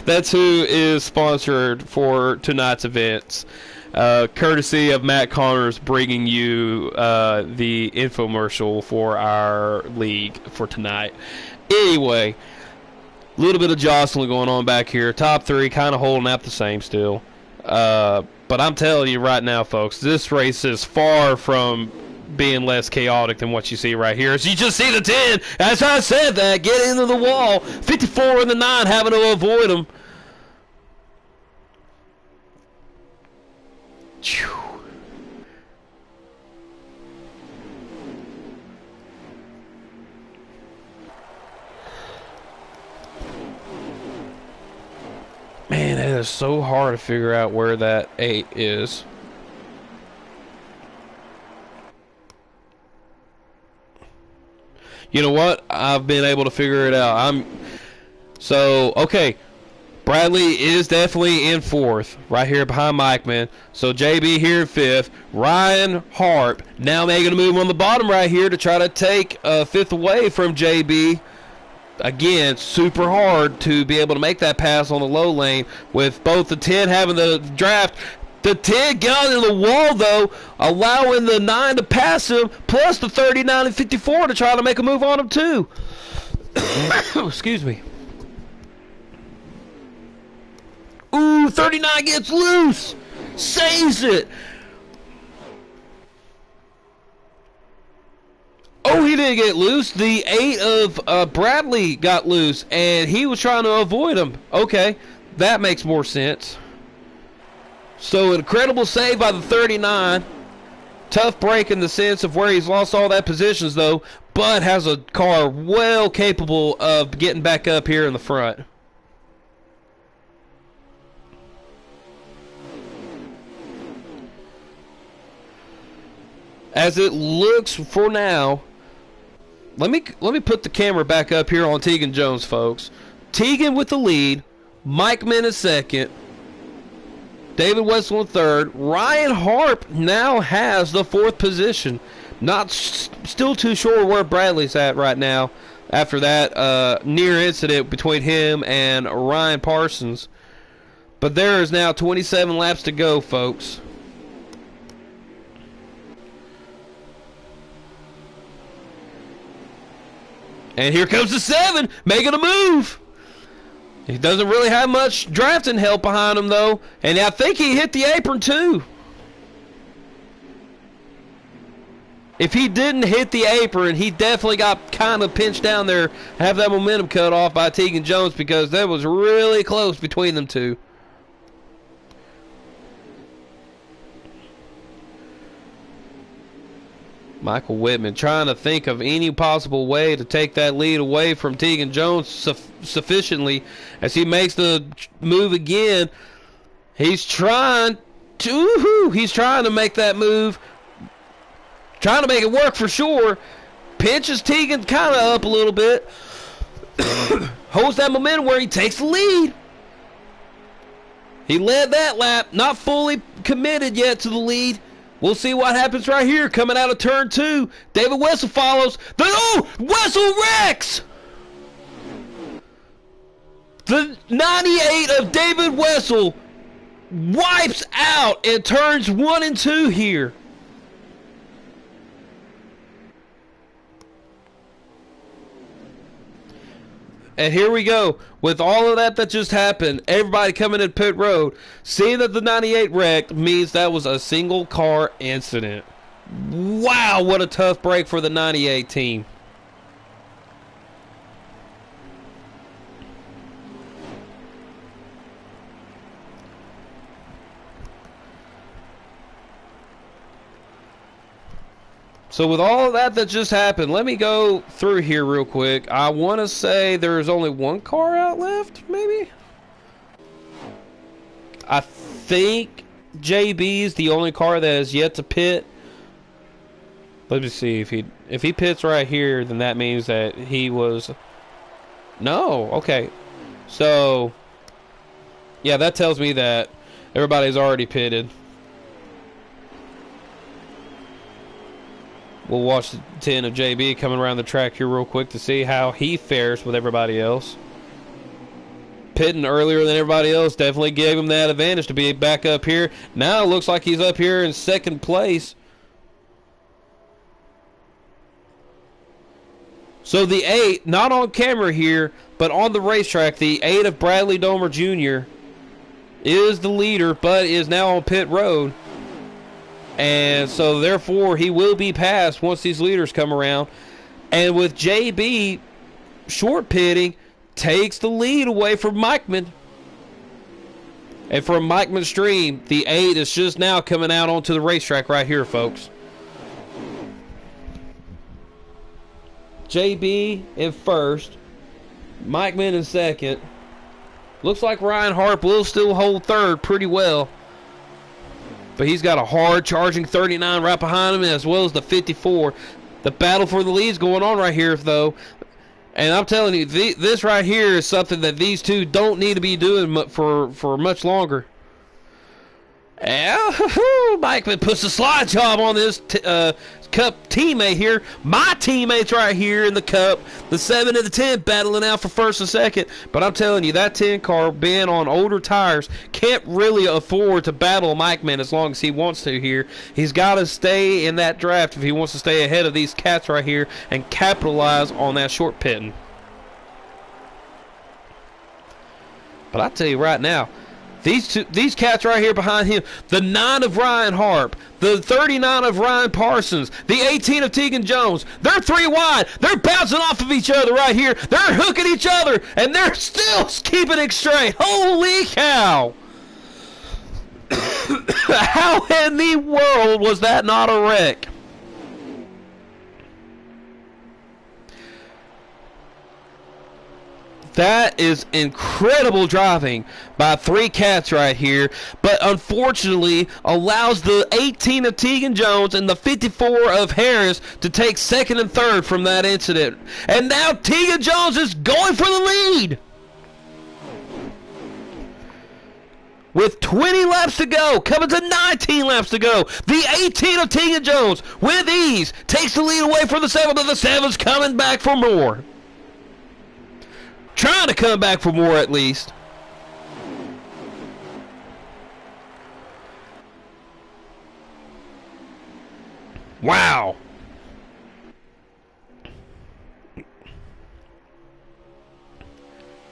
that's who is sponsored for tonight's events. Courtesy of Matt Connors bringing you the infomercial for our league for tonight. Anyway, a little bit of jostling going on back here. Top 3 kind of holding out the same still. But I'm telling you right now, folks, this race is far from being less chaotic than what you see right here. So you just see the 10. As I said that, get into the wall. 54 and the 9 having to avoid them. Man, it is so hard to figure out where that 8 is. You know what? I've been able to figure it out. Okay. Bradley is definitely in 4th, right here behind Mikeman. So JB here in 5th. Ryan Harp now making a move on the bottom right here to try to take 5th away from JB. Again, super hard to be able to make that pass on the low lane with both the 10 having the draft. The 10 got in the wall, though, allowing the 9 to pass him, plus the 39 and 54 to try to make a move on him, too. Excuse me. Ooh, 39 gets loose. Saves it. Oh, he didn't get loose. The 8 of Bradley got loose, and he was trying to avoid him. Okay, that makes more sense. So, an incredible save by the 39. Tough break in the sense of where he's lost all that positions, though, but has a car well capable of getting back up here in the front. As it looks for now, let me put the camera back up here on Tegan Jones, folks. Tegan with the lead, Mike Min in 2nd, David Wessel in 3rd. Ryan Harp now has the 4th position. Still too sure where Bradley's at right now after that near incident between him and Ryan Parsons. But there is now 27 laps to go, folks. And here comes the 7, making a move. He doesn't really have much drafting help behind him, though. And I think he hit the apron, too. If he didn't hit the apron, he definitely got kind of pinched down there, have that momentum cut off by Tegan Jones, because that was really close between them two. Michael Whitman trying to think of any possible way to take that lead away from Tegan Jones sufficiently as he makes the move again. He's trying to make that move. Trying to make it work for sure. Pinches Tegan kind of up a little bit. Holds that momentum where he takes the lead. He led that lap. Not fully committed yet to the lead. We'll see what happens right here coming out of turn 2. David Wessel follows. Wessel wrecks! The 98 of David Wessel wipes out in turns 1 and 2 here. And here we go. With all of that just happened, everybody coming in pit road, seeing that the 98 wrecked means that was a single car incident. Wow, what a tough break for the 98 team. So with all of that just happened, let me go through here real quick. I want to say there's only one car out left, maybe? I think JB is the only car that has yet to pit. Let me see. If he pits right here, then that means that he was... No, okay. So, yeah, that tells me that everybody's already pitted. We'll watch the 10 of JB coming around the track here real quick to see how he fares with everybody else. Pitting earlier than everybody else definitely gave him that advantage to be back up here. Now it looks like he's up here in 2nd place. So the 8, not on camera here, but on the racetrack, the 8 of Bradley Domer Jr. is the leader, but is now on pit road. And so, therefore, he will be passed once these leaders come around. And with JB short pitting, takes the lead away from Mikeman. And from Mikeman's stream, the 8 is just now coming out onto the racetrack right here, folks. JB in 1st. Mikeman in 2nd. Looks like Ryan Harp will still hold 3rd pretty well. But he's got a hard charging 39 right behind him, as well as the 54. The battle for the lead's going on right here, though. And I'm telling you, this right here is something that these two don't need to be doing for much longer. And Mike puts a slide job on this Cup teammate here. My teammates right here in the Cup, the 7 and the 10 battling out for first and second. But I'm telling you, that 10 car being on older tires can't really afford to battle Mike Man as long as he wants to here. He's got to stay in that draft if he wants to stay ahead of these cats right here and capitalize on that short pitting. But I tell you right now, these cats right here behind him, the 9 of Ryan Harp, the 39 of Ryan Parsons, the 18 of Tegan Jones, they're 3 wide. They're bouncing off of each other right here. They're hooking each other, and they're still keeping it straight. Holy cow. How in the world was that not a wreck? That is incredible driving by 3 cats right here, but unfortunately allows the 18 of Tegan Jones and the 54 of Harris to take second and third from that incident. And now Tegan Jones is going for the lead. With 20 laps to go, coming to 19 laps to go, the 18 of Tegan Jones with ease takes the lead away from the 7, but the 7's coming back for more. Trying to come back for more at least. Wow.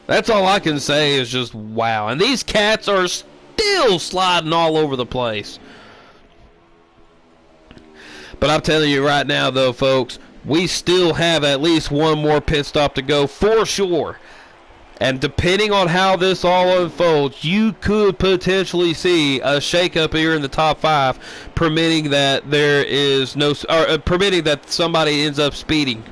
That's all I can say is just wow. And these cats are still sliding all over the place. But I'm telling you right now though, folks, we still have at least one more pit stop to go for sure. And depending on how this all unfolds, you could potentially see a shakeup here in the top 5, permitting that there is no, or permitting that somebody ends up speeding.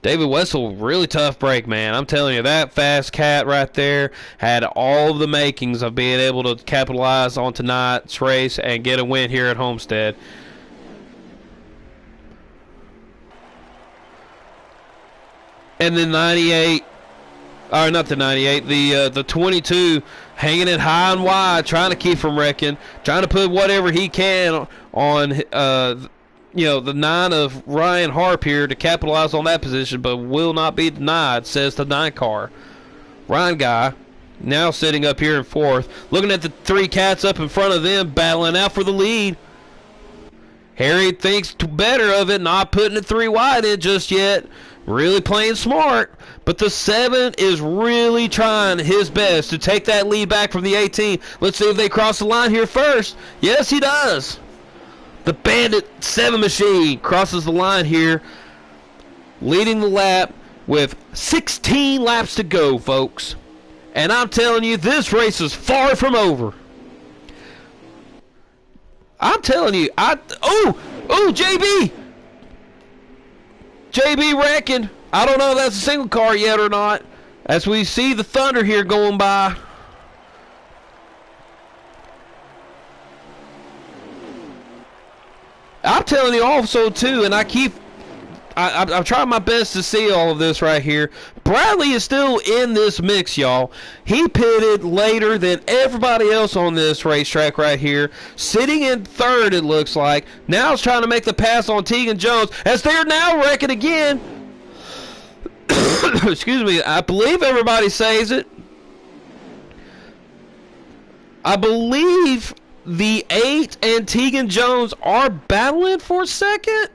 David Wessel, really tough break, man. I'm telling you, that fast cat right there had all of the makings of being able to capitalize on tonight's race and get a win here at Homestead. And the 98, or not the 98, the 22, hanging it high and wide, trying to keep from wrecking, trying to put whatever he can on, you know, the 9 of Ryan Harp here to capitalize on that position, but will not be denied, says the 9 car. Ryan Guy, now sitting up here in 4th, looking at the 3 cats up in front of them, battling out for the lead. Harry thinks better of it, not putting it 3 wide in just yet. Really playing smart, but the 7 is really trying his best to take that lead back from the 18. Let's see if they cross the line here first. Yes, he does. The Bandit 7 machine crosses the line here, leading the lap with 16 laps to go, folks. And I'm telling you, this race is far from over. I'm telling you, JB! JB wrecking. I don't know if that's a single car yet or not. As we see the Thunder here going by. I'm telling you also too, and I'm trying my best to see all of this right here. Bradley is still in this mix, y'all. He pitted later than everybody else on this racetrack right here. Sitting in 3rd, it looks like. Now he's trying to make the pass on Tegan Jones as they're now wrecking again. Excuse me. I believe everybody says it. I believe the 8 and Tegan Jones are battling for second.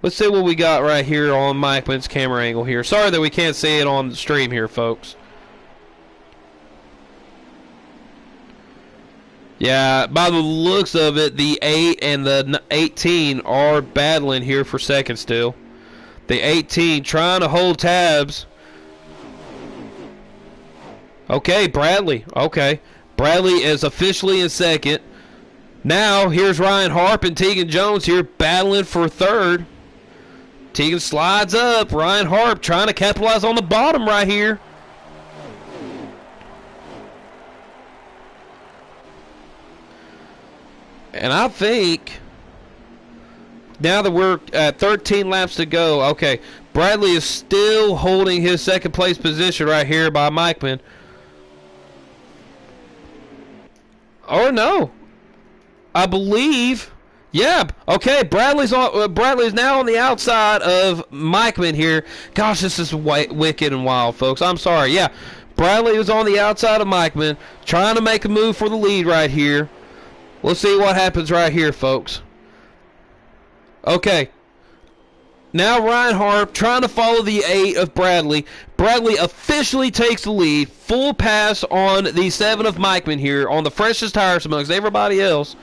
Let's see what we got right here on Mikeman's camera angle here. Sorry that we can't see it on the stream here, folks. Yeah, by the looks of it, the 8 and the 18 are battling here for second still. The 18 trying to hold tabs. Okay, Bradley. Okay. Bradley is officially in second. Now, here's Ryan Harp and Tegan Jones here battling for 3rd. Tegan slides up. Ryan Harp trying to capitalize on the bottom right here. And I think Now that we're at 13 laps to go, okay, Bradley is still holding his second place position right here by Mikeman. Oh no, I believe, yeah, okay, Bradley's now on the outside of Mikeman here. Gosh, this is wicked and wild, folks. I'm sorry, yeah, Bradley is on the outside of Mikeman, trying to make a move for the lead right here. We'll see what happens right here, folks. Okay. Now Ryan Harp trying to follow the 8 of Bradley. Bradley officially takes the lead. Full pass on the 7 of Mikeman here on the freshest tires amongst everybody else.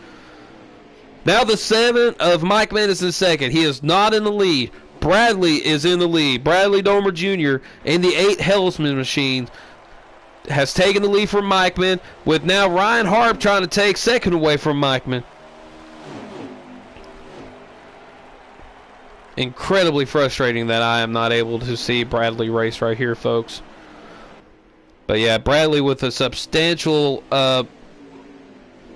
Now the 7 of Mikeman is in second. He is not in the lead. Bradley is in the lead. Bradley Domer Jr. in the 8 Hellsman machine has taken the lead from Mikeman, with now Ryan Harp trying to take second away from Mikeman. Incredibly frustrating that I am not able to see Bradley race right here, folks. But yeah, Bradley with a substantial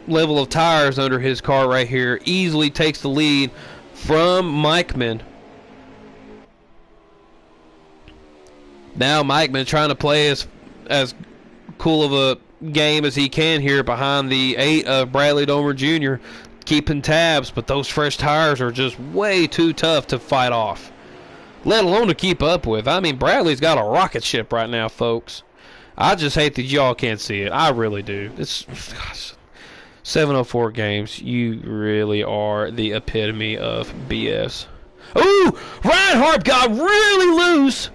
level of tires under his car right here easily takes the lead from Mikeman. Now Mikeman trying to play as cool of a game as he can here behind the 8 of Bradley Domer Jr., keeping tabs, but those fresh tires are just way too tough to fight off, let alone to keep up with. I mean, Bradley's got a rocket ship right now, folks. I just hate that y'all can't see it. I really do. It's, gosh, 704 games. You really are the epitome of BS. Ooh, Ryan Harp got really loose.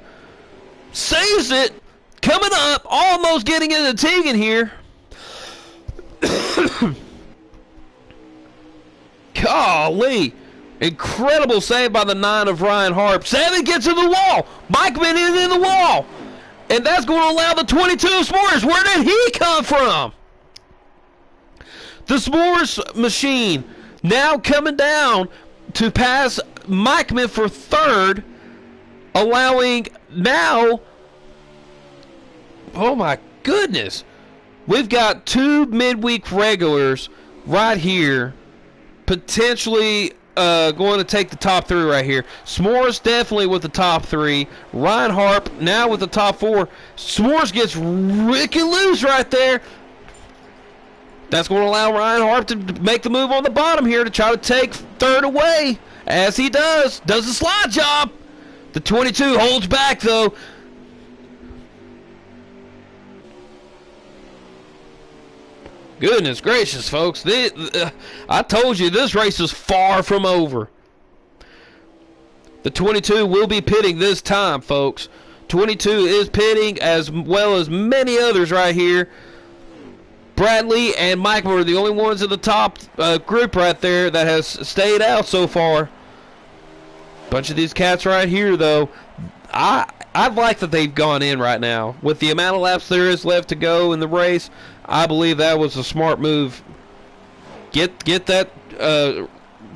Saves it. Coming up, almost getting into Tegan here. Golly. Incredible save by the 9 of Ryan Harp. 7 gets in the wall. Mikeman is in the wall. And that's going to allow the 22 of S'mores. Where did he come from? The S'mores machine now coming down to pass Mikeman for third, allowing now, oh my goodness, we've got 2 midweek regulars right here, potentially going to take the top 3 right here. S'mores definitely with the top 3. Ryan Harp now with the top 4. S'mores gets wicked loose right there. That's going to allow Ryan Harp to make the move on the bottom here to try to take third away, as he does the slide job. The 22 holds back though. Goodness gracious, folks. I told you this race is far from over. The 22 will be pitting this time, folks. 22 is pitting as well as many others right here. Bradley and Mike were the only ones in the top group right there that has stayed out so far. Bunch of these cats right here, though. I like that they've gone in right now. With the amount of laps there is left to go in the race, I believe that was a smart move. Get that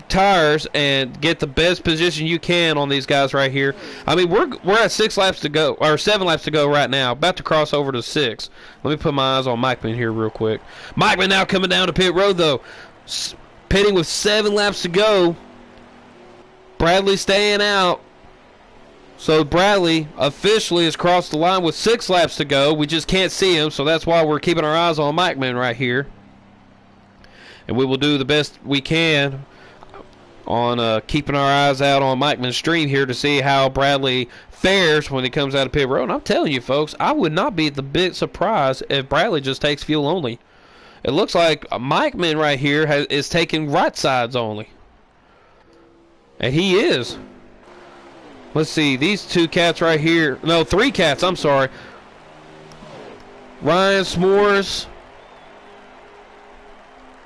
tires and get the best position you can on these guys right here. I mean, we're at 6 laps to go, or 7 laps to go right now. About to cross over to 6. Let me put my eyes on Mikeman here real quick. Mikeman now coming down to pit road though, pitting with 7 laps to go. Bradley staying out. So Bradley officially has crossed the line with 6 laps to go. We just can't see him, so that's why we're keeping our eyes on Mikeman right here. And we will do the best we can on keeping our eyes out on Mikeman's stream here to see how Bradley fares when he comes out of pit road. And I'm telling you, folks, I would not be the bit surprised if Bradley just takes fuel only. It looks like Mikeman right here is taking right sides only. And he is. Let's see, these 2 cats right here. No, 3 cats, I'm sorry. Ryan, S'mores,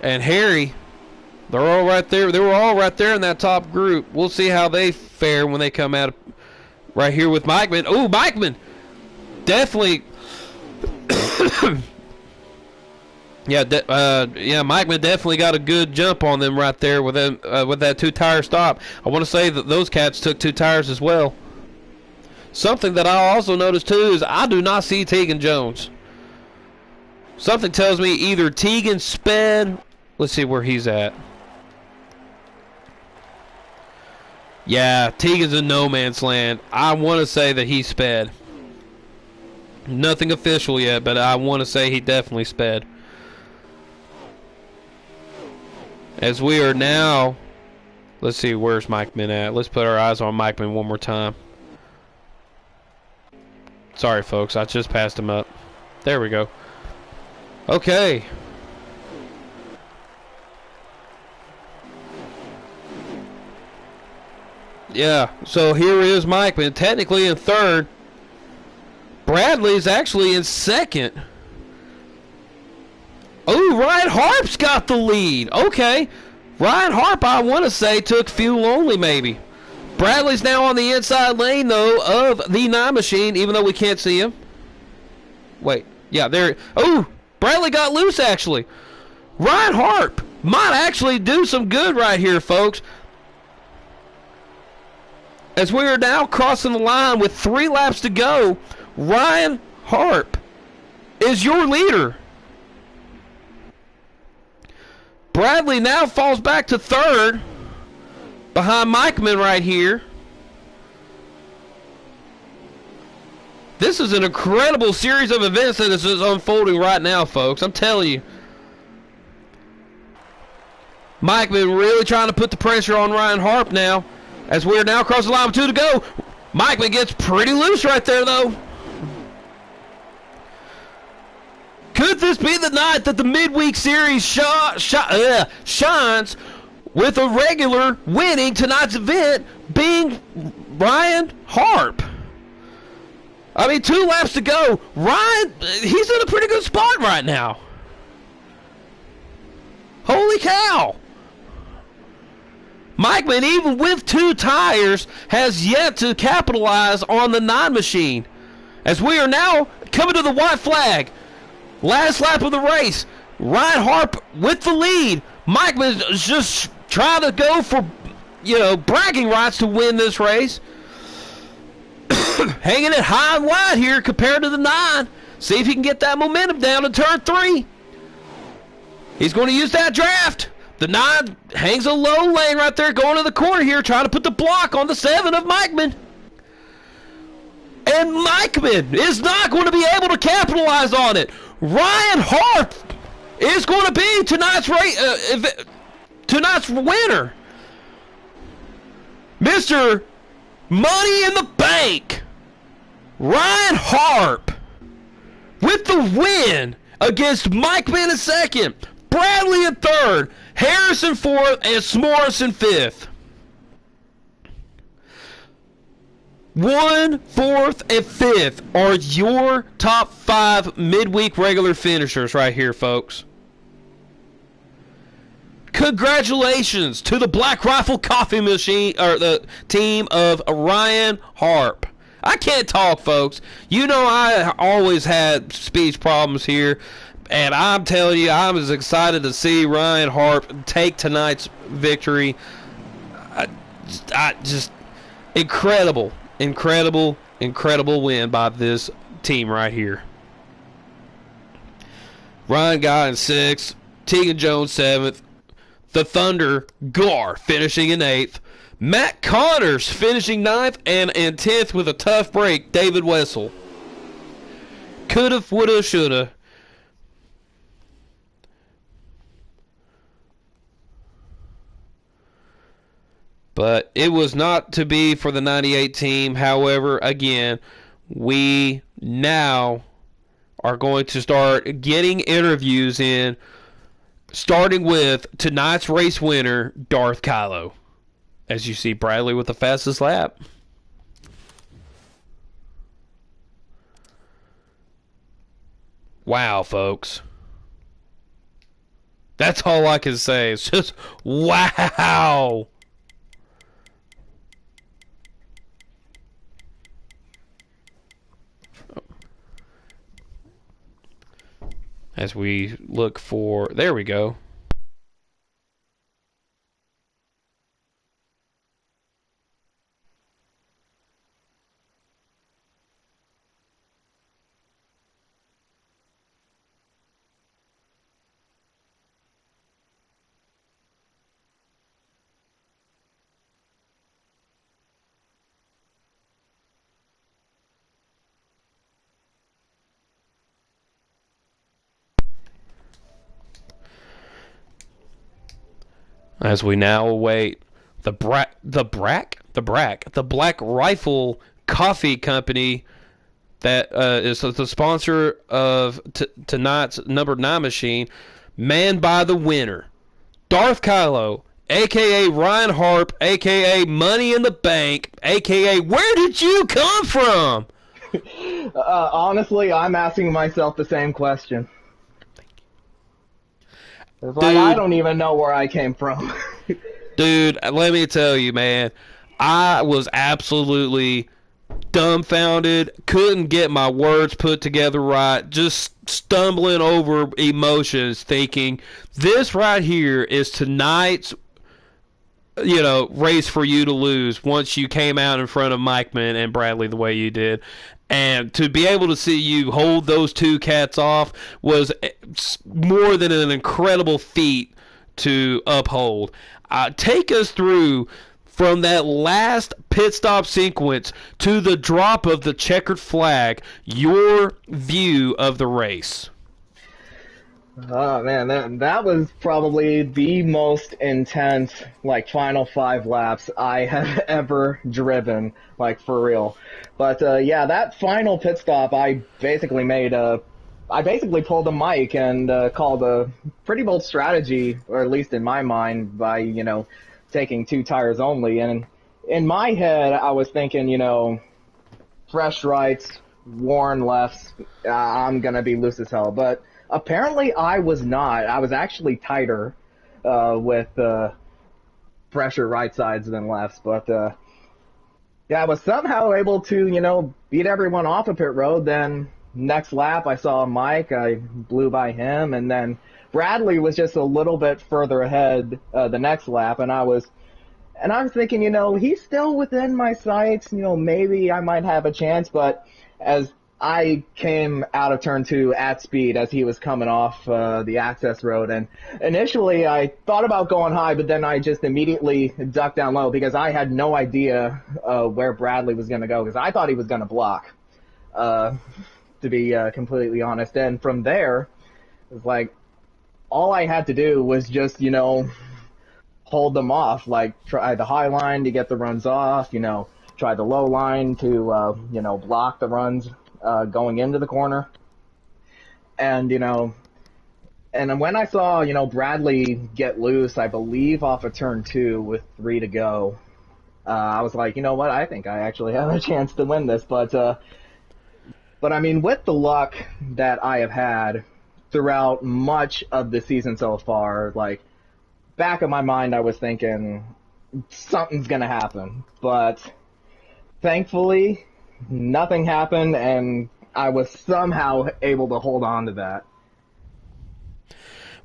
and Harry. They're all right there. They were all right there in that top group. We'll see how they fare when they come out right here with Mikeman. Oh, Mikeman! Definitely. Yeah, Mikeman definitely got a good jump on them right there with them with that 2-tire stop. I want to say that those cats took 2 tires as well. Something that I also noticed too is I do not see Tegan Jones. Something tells me either Tegan sped. Let's see where he's at. Yeah, Tegan's in no man's land. I want to say that he sped. Nothing official yet, but I want to say he definitely sped. As we are now... Let's see, where's Mike Min at? Let's put our eyes on Mike Min one more time. Sorry, folks. I just passed him up. There we go. Okay. Yeah, so here is Mike Min, technically in third. Bradley's actually in second. Oh, Ryan Harp's got the lead. Okay. Ryan Harp, I want to say, took fuel only, maybe. Bradley's now on the inside lane, though, of the 9 machine, even though we can't see him. Wait. Yeah, there. Oh, Bradley got loose, actually. Ryan Harp might actually do some good right here, folks. As we are now crossing the line with 3 laps to go, Ryan Harp is your leader. Bradley now falls back to third behind Mike Min right here. This is an incredible series of events that is unfolding right now, folks. I'm telling you. Mike Min really trying to put the pressure on Ryan Harp now. As we're now across the line with 2 to go. Mike Min gets pretty loose right there, though. Could this be the night that the midweek series shines with a regular winning tonight's event being Ryan Harp? I mean, 2 laps to go. Ryan, he's in a pretty good spot right now. Holy cow. Mike Min, even with 2 tires, has yet to capitalize on the 9 machine. As we are now coming to the white flag. Last lap of the race. Ryan Harp with the lead. Mike Min is just trying to go for, bragging rights to win this race. Hanging it high and wide here compared to the 9. See if he can get that momentum down in turn 3. He's going to use that draft. The 9 hangs a low lane right there, going to the corner here, trying to put the block on the 7 of Mike Min. And Mike Min is not going to be able to capitalize on it. Ryan Harp is going to be tonight's winner. Mr. Money in the Bank. Ryan Harp with the win against Mike Min in second. Bradley in third, Harrison fourth, and S'mores in fifth. 1, 4th, and 5th are your top 5 midweek regular finishers right here, folks. Congratulations to the Black Rifle Coffee Machine, or the team of Ryan Harp. I can't talk, folks. You know I always had speech problems here. And I'm telling you, I'm as excited to see Ryan Harp take tonight's victory. Just incredible win by this team right here. Ryan got in 6th, Tegan Jones 7th, the Thunder Gar finishing in 8th, Matt Connors finishing 9th, and in 10th with a tough break, David Wessel. Coulda, woulda, shoulda. But it was not to be for the 98 team. However, again, we now are going to start getting interviews in, starting with tonight's race winner, Darth Kylo. As you see, Bradley with the fastest lap. Wow, folks. That's all I can say. It's just, wow. As we look for, there we go. as we now await the Black Rifle Coffee Company that is the sponsor of tonight's number 9 machine, manned by the winner, Darth Kylo, a.k.a. Ryan Harp, a.k.a. Money in the Bank, a.k.a. Where did you come from? Honestly, I'm asking myself the same question. It's like, I don't even know where I came from. Dude, let me tell you, man, I was absolutely dumbfounded, couldn't get my words put together right, just stumbling over emotions, thinking this right here is tonight's race for you to lose once you came out in front of Mikeman and Bradley the way you did. And to be able to see you hold those two cats off was more than an incredible feat to uphold. Take us through from that last pit stop sequence to the drop of the checkered flag, your view of the race. Oh man, that was probably the most intense, final 5 laps I have ever driven, for real. But yeah, that final pit stop, I basically pulled a mic and called a pretty bold strategy, or at least in my mind, by taking 2 tires only. And in my head, I was thinking, fresh rights, worn lefts, I'm gonna be loose as hell. But apparently I was not. I was actually tighter with fresher right sides than lefts. But yeah, I was somehow able to, beat everyone off of pit road. Then next lap I saw Mike. I blew by him. And then Bradley was just a little bit further ahead the next lap. And I was thinking, he's still within my sights. Maybe I might have a chance. But as I came out of turn 2 at speed as he was coming off the access road, and initially I thought about going high, but then I just immediately ducked down low because I had no idea where Bradley was going to go, because I thought he was going to block, to be completely honest. And from there, it was like all I had to do was just, hold them off, try the high line to get the runs off, try the low line to, block the runs going into the corner. And, and when I saw, Bradley get loose, I believe off of turn 2 with 3 to go, I was like, you know what, I think I actually have a chance to win this. But I mean, with the luck that I have had throughout much of the season so far, back of my mind, I was thinking something's going to happen. But thankfully, nothing happened, and I was somehow able to hold on to that.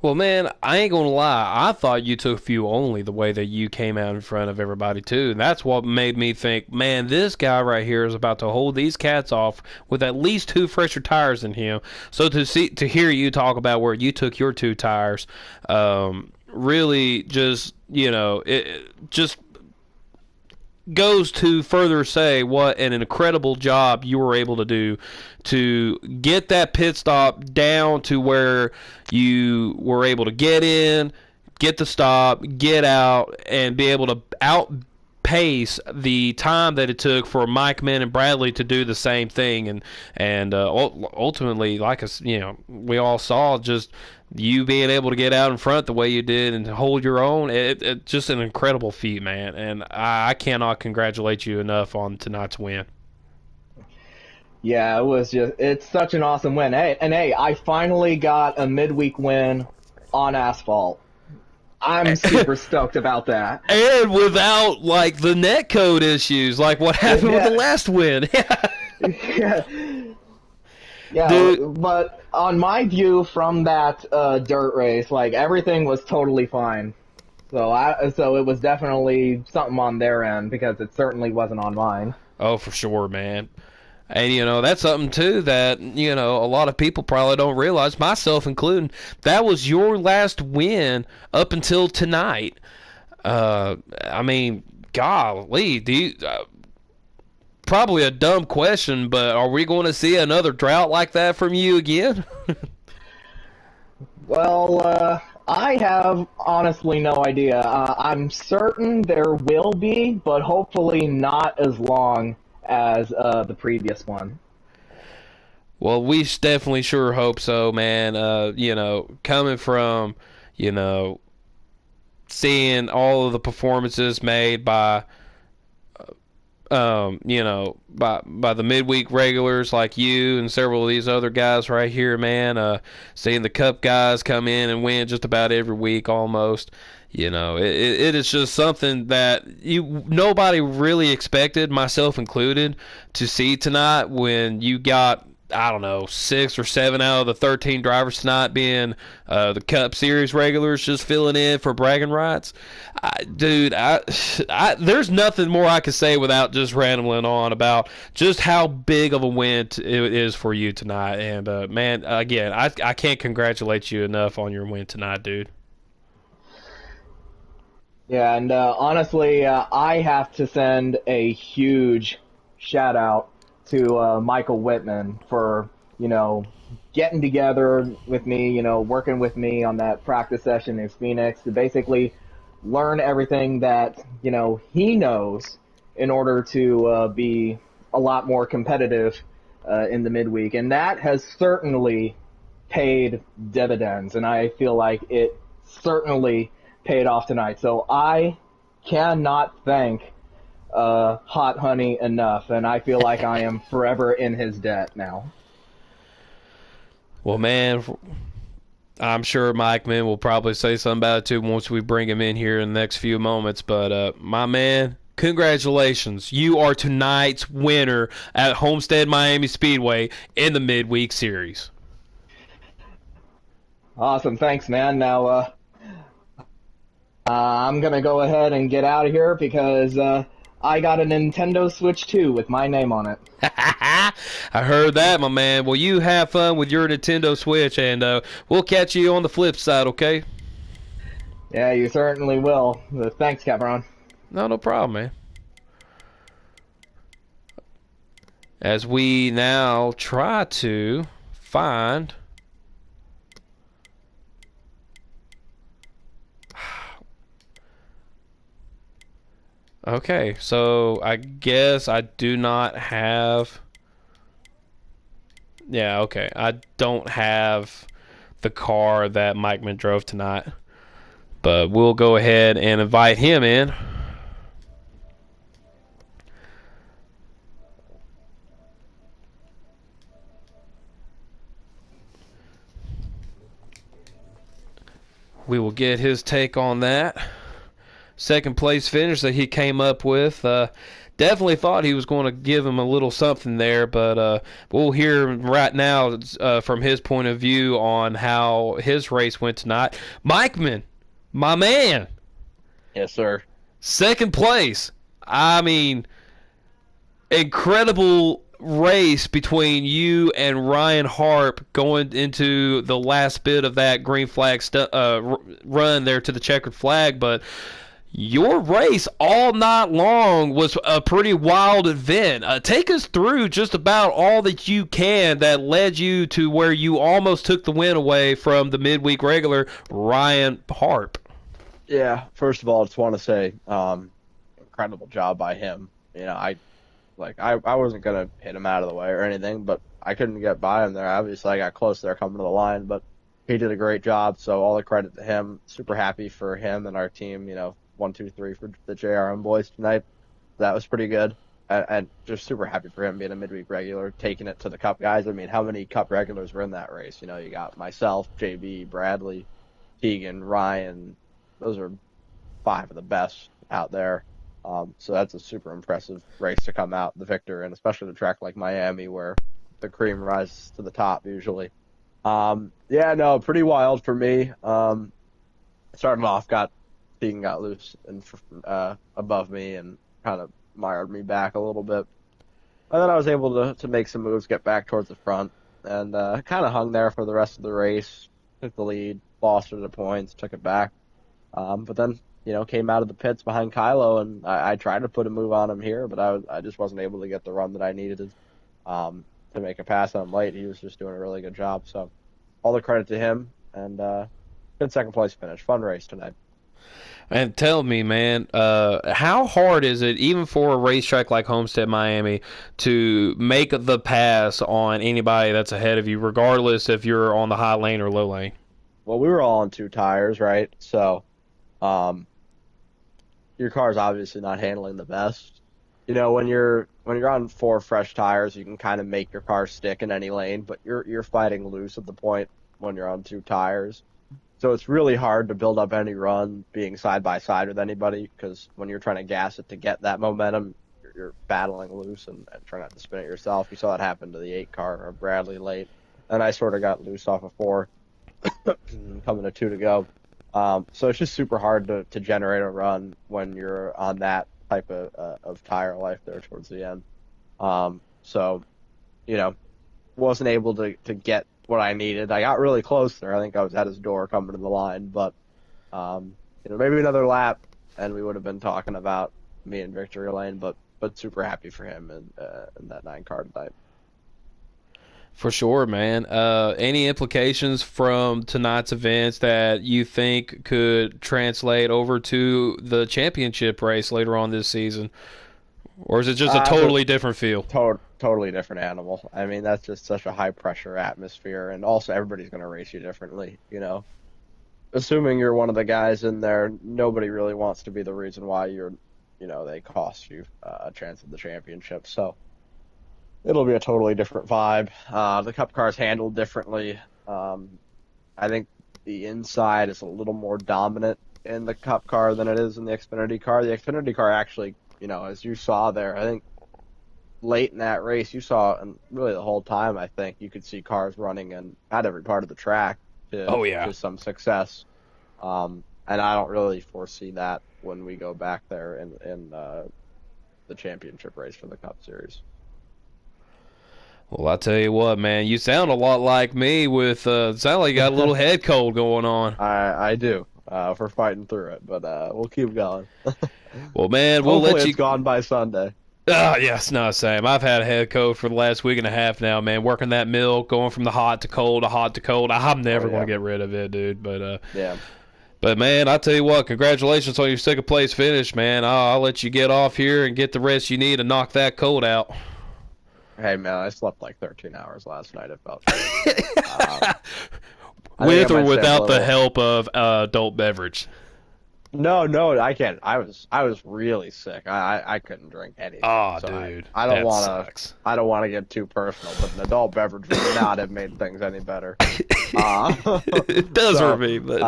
Well, man, I ain't gonna lie. I thought you took fuel only the way that you came out in front of everybody too. And that's what made me think, man, this guy right here is about to hold these cats off with at least 2 fresher tires than him. So to hear you talk about where you took your 2 tires, really just it just goes to further say what an incredible job you were able to do to get that pit stop down to where you were able to get in, get the stop, get out, and be able to outpace the time that it took for Mike Mann and Bradley to do the same thing. And ultimately, we all saw just you being able to get out in front the way you did and hold your own. It just an incredible feat, man. And I cannot congratulate you enough on tonight's win. Yeah, it's such an awesome win. Hey, I finally got a midweek win on asphalt. I'm super stoked about that. And without, the netcode issues, what happened with the last win. Yeah, dude. But on my view from that dirt race, everything was totally fine. So it was definitely something on their end, because it certainly wasn't on mine. Oh, for sure, man. And, that's something, too, that, a lot of people probably don't realize, myself including. That was your last win up until tonight. I mean, golly, probably a dumb question, but are we going to see another drought like that from you again? Well, I have honestly no idea. I'm certain there will be, but hopefully not as long as the previous one. Well, we definitely sure hope so, man. Coming from, you know, seeing all of the performances made by by the midweek regulars like you and several of these other guys right here, man. Seeing the Cup guys come in and win just about every week almost. It is just something that nobody really expected, myself included, to see tonight when you got, I don't know, 6 or 7 out of the 13 drivers tonight being the Cup Series regulars just filling in for bragging rights. There's nothing more I could say without just rambling on about just how big of a win it is for you tonight. And, man, again, I can't congratulate you enough on your win tonight, dude. Yeah, and honestly, I have to send a huge shout out to Michael Whitman for, getting together with me, working with me on that practice session in Phoenix to basically learn everything that, he knows in order to be a lot more competitive in the midweek. And that has certainly paid dividends, and I feel like it certainly paid off tonight. So I cannot thank Hot Honey enough, and I feel like I am forever in his debt now. Well, man, I'm sure Mike Man will probably say something about it too once we bring him in here in the next few moments. But my man, congratulations. You are tonight's winner at Homestead Miami Speedway in the Midweek Series. Awesome, thanks, man. Now, I'm gonna go ahead and get out of here because I got a Nintendo Switch 2 with my name on it. I heard that, my man. Well, you have fun with your Nintendo Switch, and we'll catch you on the flip side, okay? Yeah, you certainly will. Thanks, Capron. No problem, man. As we now try to find... Okay, so I guess I do not have... Yeah, okay. I don't have the car that Mike Man drove tonight. But we'll go ahead and invite him in. We will get his take on that. Second place finish that he came up with. Definitely thought he was going to give him a little something there, but we'll hear right now from his point of view on how his race went tonight. Mikeman, my man. Yes, sir. Second place. I mean, incredible race between you and Ryan Harp going into the last bit of that green flag run there to the checkered flag, but your race all night long was a pretty wild event. Take us through just about all that you can that led you to where you almost took the win away from the midweek regular, Ryan Harp. Yeah, first of all, I just want to say incredible job by him. I wasn't going to hit him out of the way or anything, but I couldn't get by him there. Obviously, I got close there coming to the line, but he did a great job, so all the credit to him. Super happy for him and our team, 1, 2, 3 for the JRM boys tonight. That was pretty good. And just super happy for him being a midweek regular, taking it to the Cup guys. I mean, how many Cup regulars were in that race? You got myself, JB, Bradley, Tegan, Ryan. Those are 5 of the best out there. So that's a super impressive race to come out the victor, and especially a track like Miami where the cream rises to the top usually. Pretty wild for me. Starting off, Tegan got loose and above me and kind of mired me back a little bit. And then I was able to make some moves, get back towards the front, and kind of hung there for the rest of the race. Took the lead, lost her to the points, took it back. But then, came out of the pits behind Kylo, and I tried to put a move on him here, but I just wasn't able to get the run that I needed to make a pass on him late. He was just doing a really good job. So all the credit to him, and Good second place finish. Fun race tonight. And tell me, man, how hard is it, even for a racetrack like Homestead, Miami, to make the pass on anybody that's ahead of you, regardless if you're on the high lane or low lane? Well, we were all on 2 tires, right? So, um, your car's obviously not handling the best. You know, when you're on 4 fresh tires, you can kind of make your car stick in any lane, but you're fighting loose at the point when you're on 2 tires. So it's really hard to build up any run being side by side with anybody, because when you're trying to gas it to get that momentum, you're battling loose and trying not to spin it yourself. You saw that happen to the 8 car of Bradley late, and I sort of got loose off of 4, coming to 2 to go. So it's just super hard to generate a run when you're on that type of tire life there towards the end. So, you know, wasn't able to get what I needed. I got really close there. I think I was at his door coming to the line, but maybe another lap, and we would have been talking about me in victory lane. But super happy for him in that 9 car tonight. For sure, man. Any implications from tonight's events that you think could translate over to the championship race later on this season? Or is it just a totally different feel? Totally different animal. I mean, that's just such a high-pressure atmosphere, and also everybody's going to race you differently, you know. Assuming you're one of the guys in there, nobody really wants to be the reason why they cost you a chance at the championship. So it'll be a totally different vibe. The Cup car's handled differently. I think the inside is a little more dominant in the Cup car than it is in the Xfinity car. The Xfinity car actually, as you saw there, I think late in that race, you saw, and really the whole time, I think, you could see cars running in at every part of the track to some success. And I don't really foresee that when we go back there in the championship race for the Cup Series. Well, I tell you what, man, you sound a lot like me with, sound like you got a little head cold going on. I do. We're fighting through it, but we'll keep going. Well, man, we'll Hopefully let you... it's gone by Sunday. Yes, no, same. I've had a head cold for the last week and a half now, man. Working that mill, going from the hot to cold to hot to cold. I'm never going to get rid of it, dude. But yeah. But man, I tell you what, congratulations on your second place finish, man. I'll let you get off here and get the rest you need to knock that cold out. Hey, man, I slept like 13 hours last night. It felt good. With or without the help of adult beverage? No, I can't. I was really sick. I couldn't drink anything. Oh, so dude, I don't want to get too personal, but an adult beverage would not have made things any better. It does for me, but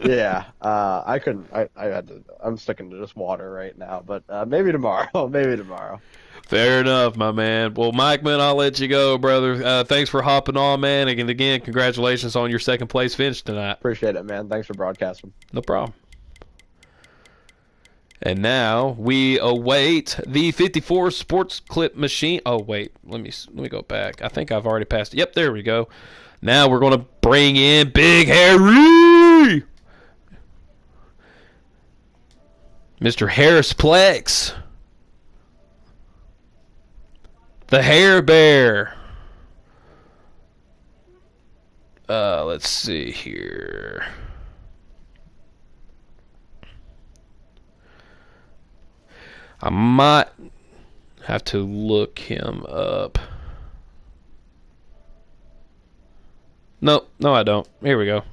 yeah. I couldn't. I had to. I'm sticking to just water right now, but maybe tomorrow. Maybe tomorrow. Fair enough, my man. Well, Mike, man, I'll let you go, brother. Thanks for hopping on, man. And again, congratulations on your second place finish tonight. Appreciate it, man. Thanks for broadcasting. No problem. And now we await the 54 sports clip machine. Oh, wait. Let me go back. I think I've already passed it. Yep, there we go. Now we're going to bring in Big Harry. Mr. Harris Plex. The Hair Bear. Let's see here. I might have to look him up. No, I don't. Here we go.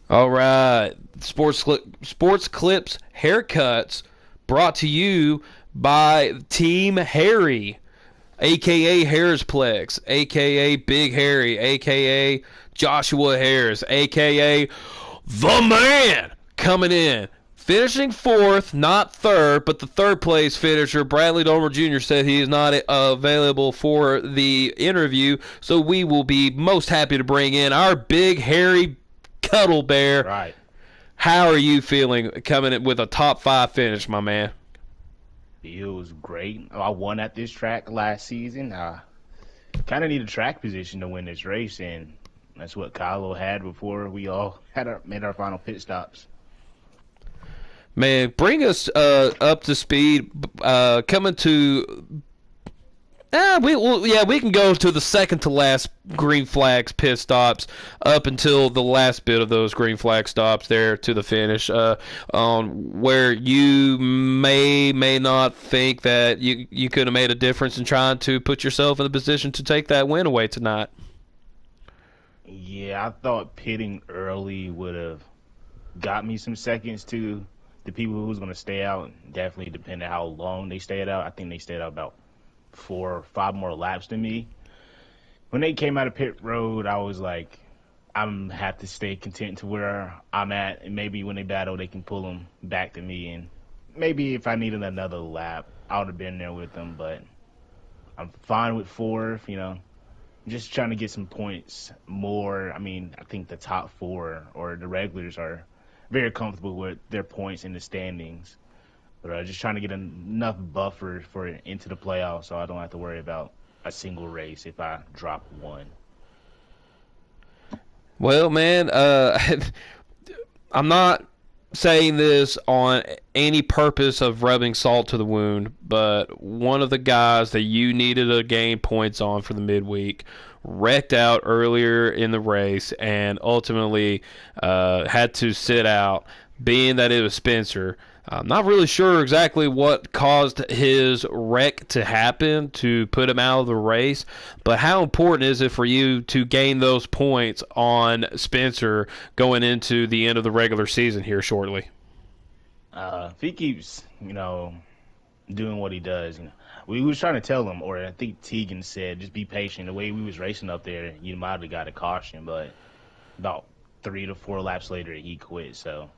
All right. Sports Clips Haircuts brought to you by Team Harry, a.k.a. Harrisplex, a.k.a. Big Harry, a.k.a. Joshua Harris, a.k.a. The Man, coming in. Finishing fourth, not third, but the third place finisher, Bradley Dormer Jr., said he is not available for the interview, so we will be most happy to bring in our Big Harry Cuddle Bear. Right. How are you feeling coming in with a top 5 finish, my man? Feels great. I won at this track last season. I kind of need a track position to win this race, and that's what Kylo had before we all made our final pit stops. Man, bring us up to speed. Coming to We can go to the second to last green flags pit stops up until the last bit of those green flag stops there to the finish, where you may not think that you could have made a difference in trying to put yourself in the position to take that win away tonight. Yeah, I thought pitting early would have got me some seconds to the people who was going to stay out. Definitely depending on how long they stayed out. I think they stayed out about 4 or 5 more laps than me. When they came out of pit road, I was like, I'm have to stay content to where I'm at, and maybe when they battle, they can pull them back to me. And maybe if I needed another lap, I would have been there with them. But I'm fine with 4th. Just trying to get some points more. I mean, I think the top 4 or the regulars are very comfortable with their points in the standings. But just trying to get enough buffer for into the playoffs so I don't have to worry about a single race if I drop one. Well, man, I'm not saying this on any purpose of rubbing salt to the wound, but one of the guys that you needed to gain points on for the midweek wrecked out earlier in the race and ultimately had to sit out, being that it was Spencer. I'm not really sure exactly what caused his wreck to happen to put him out of the race, but how important is it for you to gain those points on Spencer going into the end of the regular season here shortly? If he keeps, doing what he does, we was trying to tell him, or I think Tegan said, just be patient. The way we was racing up there, you might have got a caution, but about 3 to 4 laps later, he quit, so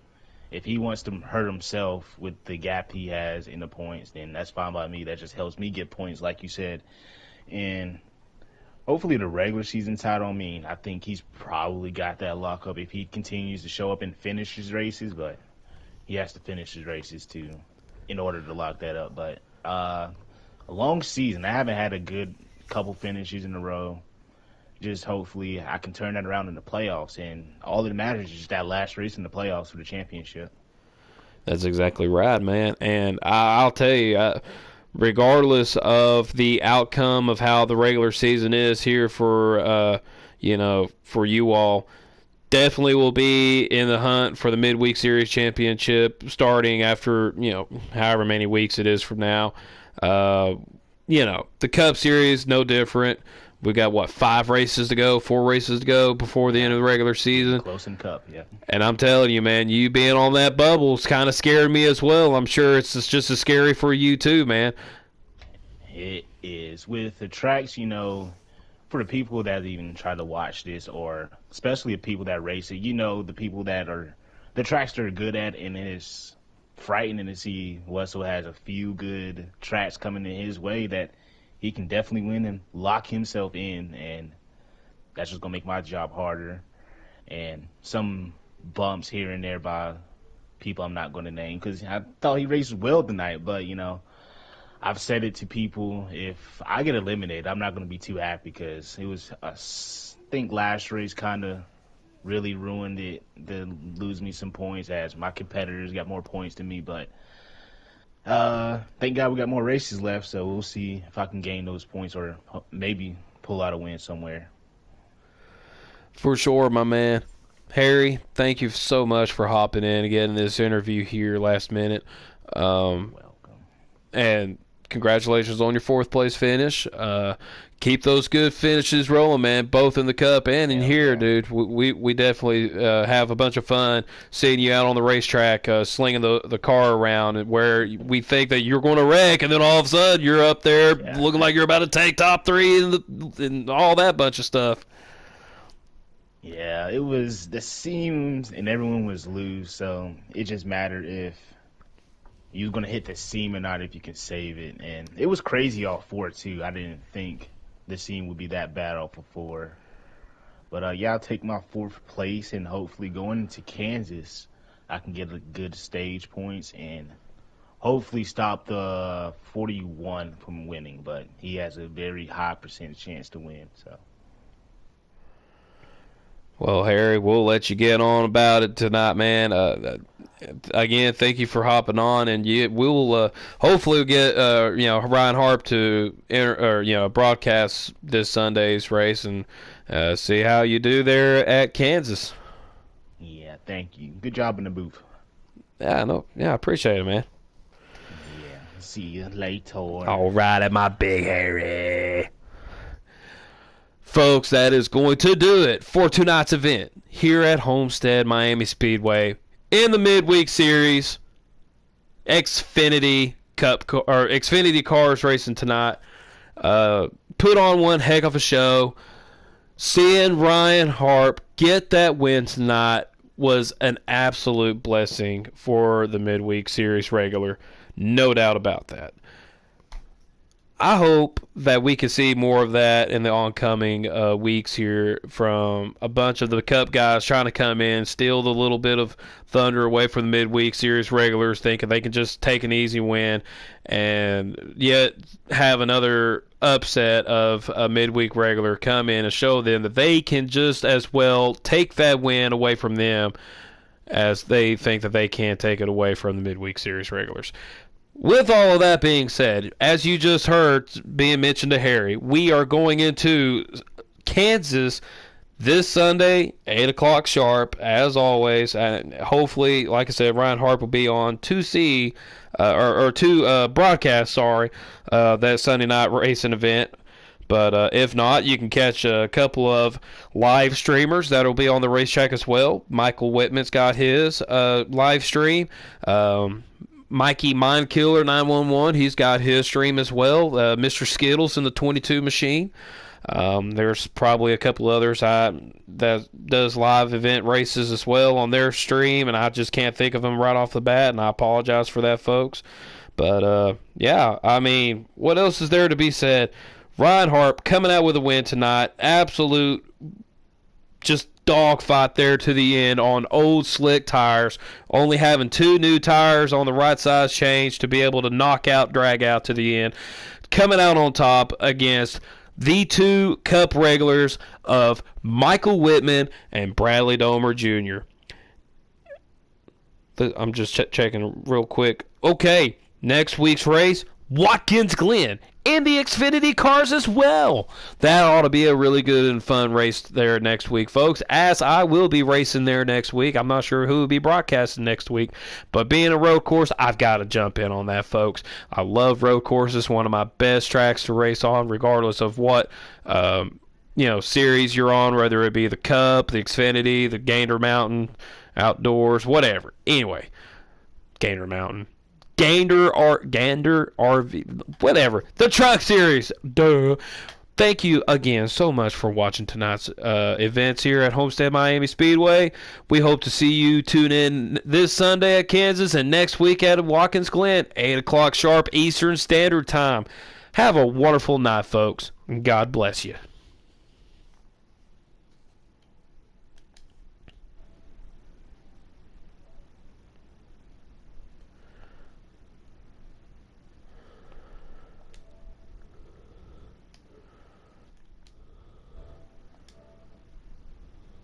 if he wants to hurt himself with the gap he has in the points, then that's fine by me. That just helps me get points, like you said. And hopefully the regular season title, I think he's probably got that lock up if he continues to show up and finish his races, but he has to finish his races too in order to lock that up. But a long season. I haven't had a good couple finishes in a row. Just hopefully I can turn that around in the playoffs, and all that matters is just that last race in the playoffs for the championship. That's exactly right, man. And I'll tell you, regardless of the outcome of how the regular season is here for for you all, definitely will be in the hunt for the midweek series championship starting after however many weeks it is from now. The Cup Series no different. We got 4 races to go before the end of the regular season. Close in Cup, yeah. And I'm telling you, man, you being on that bubble is kind of scaring me as well. I'm sure it's just as scary for you too, man. It is. With the tracks, for the people that even try to watch this, or especially the people that race it, the people that are the tracks they're good at, and it's frightening to see Wessel has a few good tracks coming in his way that he can definitely win and lock himself in, and that's just going to make my job harder. And some bumps here and there by people I'm not going to name, because I thought he raced well tonight, but, I've said it to people, if I get eliminated, I'm not going to be too happy, because it was, I think last race kind of really ruined it, to lose me some points, as my competitors got more points than me, but thank God we got more races left, so we'll see if I can gain those points or maybe pull out a win somewhere. For sure, my man. Harry, thank you so much for hopping in and getting this interview here last minute. Welcome. And congratulations on your 4th place finish. Keep those good finishes rolling, man, both in the Cup and in here, dude. We definitely have a bunch of fun seeing you out on the racetrack, slinging the car around, and where we think that you're going to wreck, and then all of a sudden you're up there looking like you're about to take top 3 and all that bunch of stuff. Yeah, it was the seams, and everyone was loose, so it just mattered if you was going to hit the seam or not, if you can save it. And it was crazy off 4, too. I didn't think the seam would be that bad off of 4. But, I'll take my 4th place, and hopefully going into Kansas, I can get a good stage points and hopefully stop the 41 from winning. But he has a very high percentage chance to win, so. Well, Harry, we'll let you get on about it tonight, man. again, thank you for hopping on, and we'll hopefully get Ryan Harp to broadcast this Sunday's race and see how you do there at Kansas. Yeah, thank you. Good job in the booth. Yeah, I appreciate it, man. Yeah, see you later. All right, at my big Harry. Folks, that is going to do it for tonight's event here at Homestead Miami Speedway in the Midweek Series. Xfinity Cars racing tonight. Put on one heck of a show. Seeing Ryan Harp get that win tonight was an absolute blessing for the Midweek Series regular. No doubt about that. I hope that we can see more of that in the oncoming weeks here from a bunch of the Cup guys trying to come in, steal the little bit of thunder away from the Midweek Series regulars, thinking they can just take an easy win and yet have another upset of a Midweek regular come in and show them that they can just as well take that win away from them as they think that they can take it away from the Midweek Series regulars. With all of that being said, as you just heard being mentioned to Harry, we are going into Kansas this Sunday, 8 o'clock sharp, as always. And hopefully, like I said, Ryan Harp will be on to see, to broadcast, that Sunday night racing event. But if not, you can catch a couple of live streamers that will be on the racetrack as well. Michael Whitman's got his live stream. Mikey Mindkiller 911, he's got his stream as well. Mr. Skittles in the 22 machine. There's probably a couple others that does live event races as well on their stream, and I just can't think of them right off the bat, and I apologize for that, folks. But yeah, I mean, what else is there to be said? Ryan Harp coming out with a win tonight. Absolute just dogfight there to the end on old slick tires, only having 2 new tires on the right size change to be able to drag out to the end, coming out on top against the 2 Cup regulars of Michael Whitman and Bradley Domer Jr. I'm just checking real quick. Okay, next week's race, Watkins Glen and the Xfinity cars as well. That ought to be a really good and fun race there next week, folks, as I will be racing there next week. I'm not sure who will be broadcasting next week, but being a road course, I've got to jump in on that, folks. I love road courses, one of my best tracks to race on, regardless of what series you're on, whether it be the Cup, the Xfinity, the Gander Mountain, Outdoors, whatever. Anyway, Gander Mountain. Gander RV, whatever. The Truck Series. Duh. Thank you again so much for watching tonight's events here at Homestead Miami Speedway. We hope to see you tune in this Sunday at Kansas and next week at Watkins Glen, 8 o'clock sharp Eastern Standard Time. Have a wonderful night, folks. God bless you.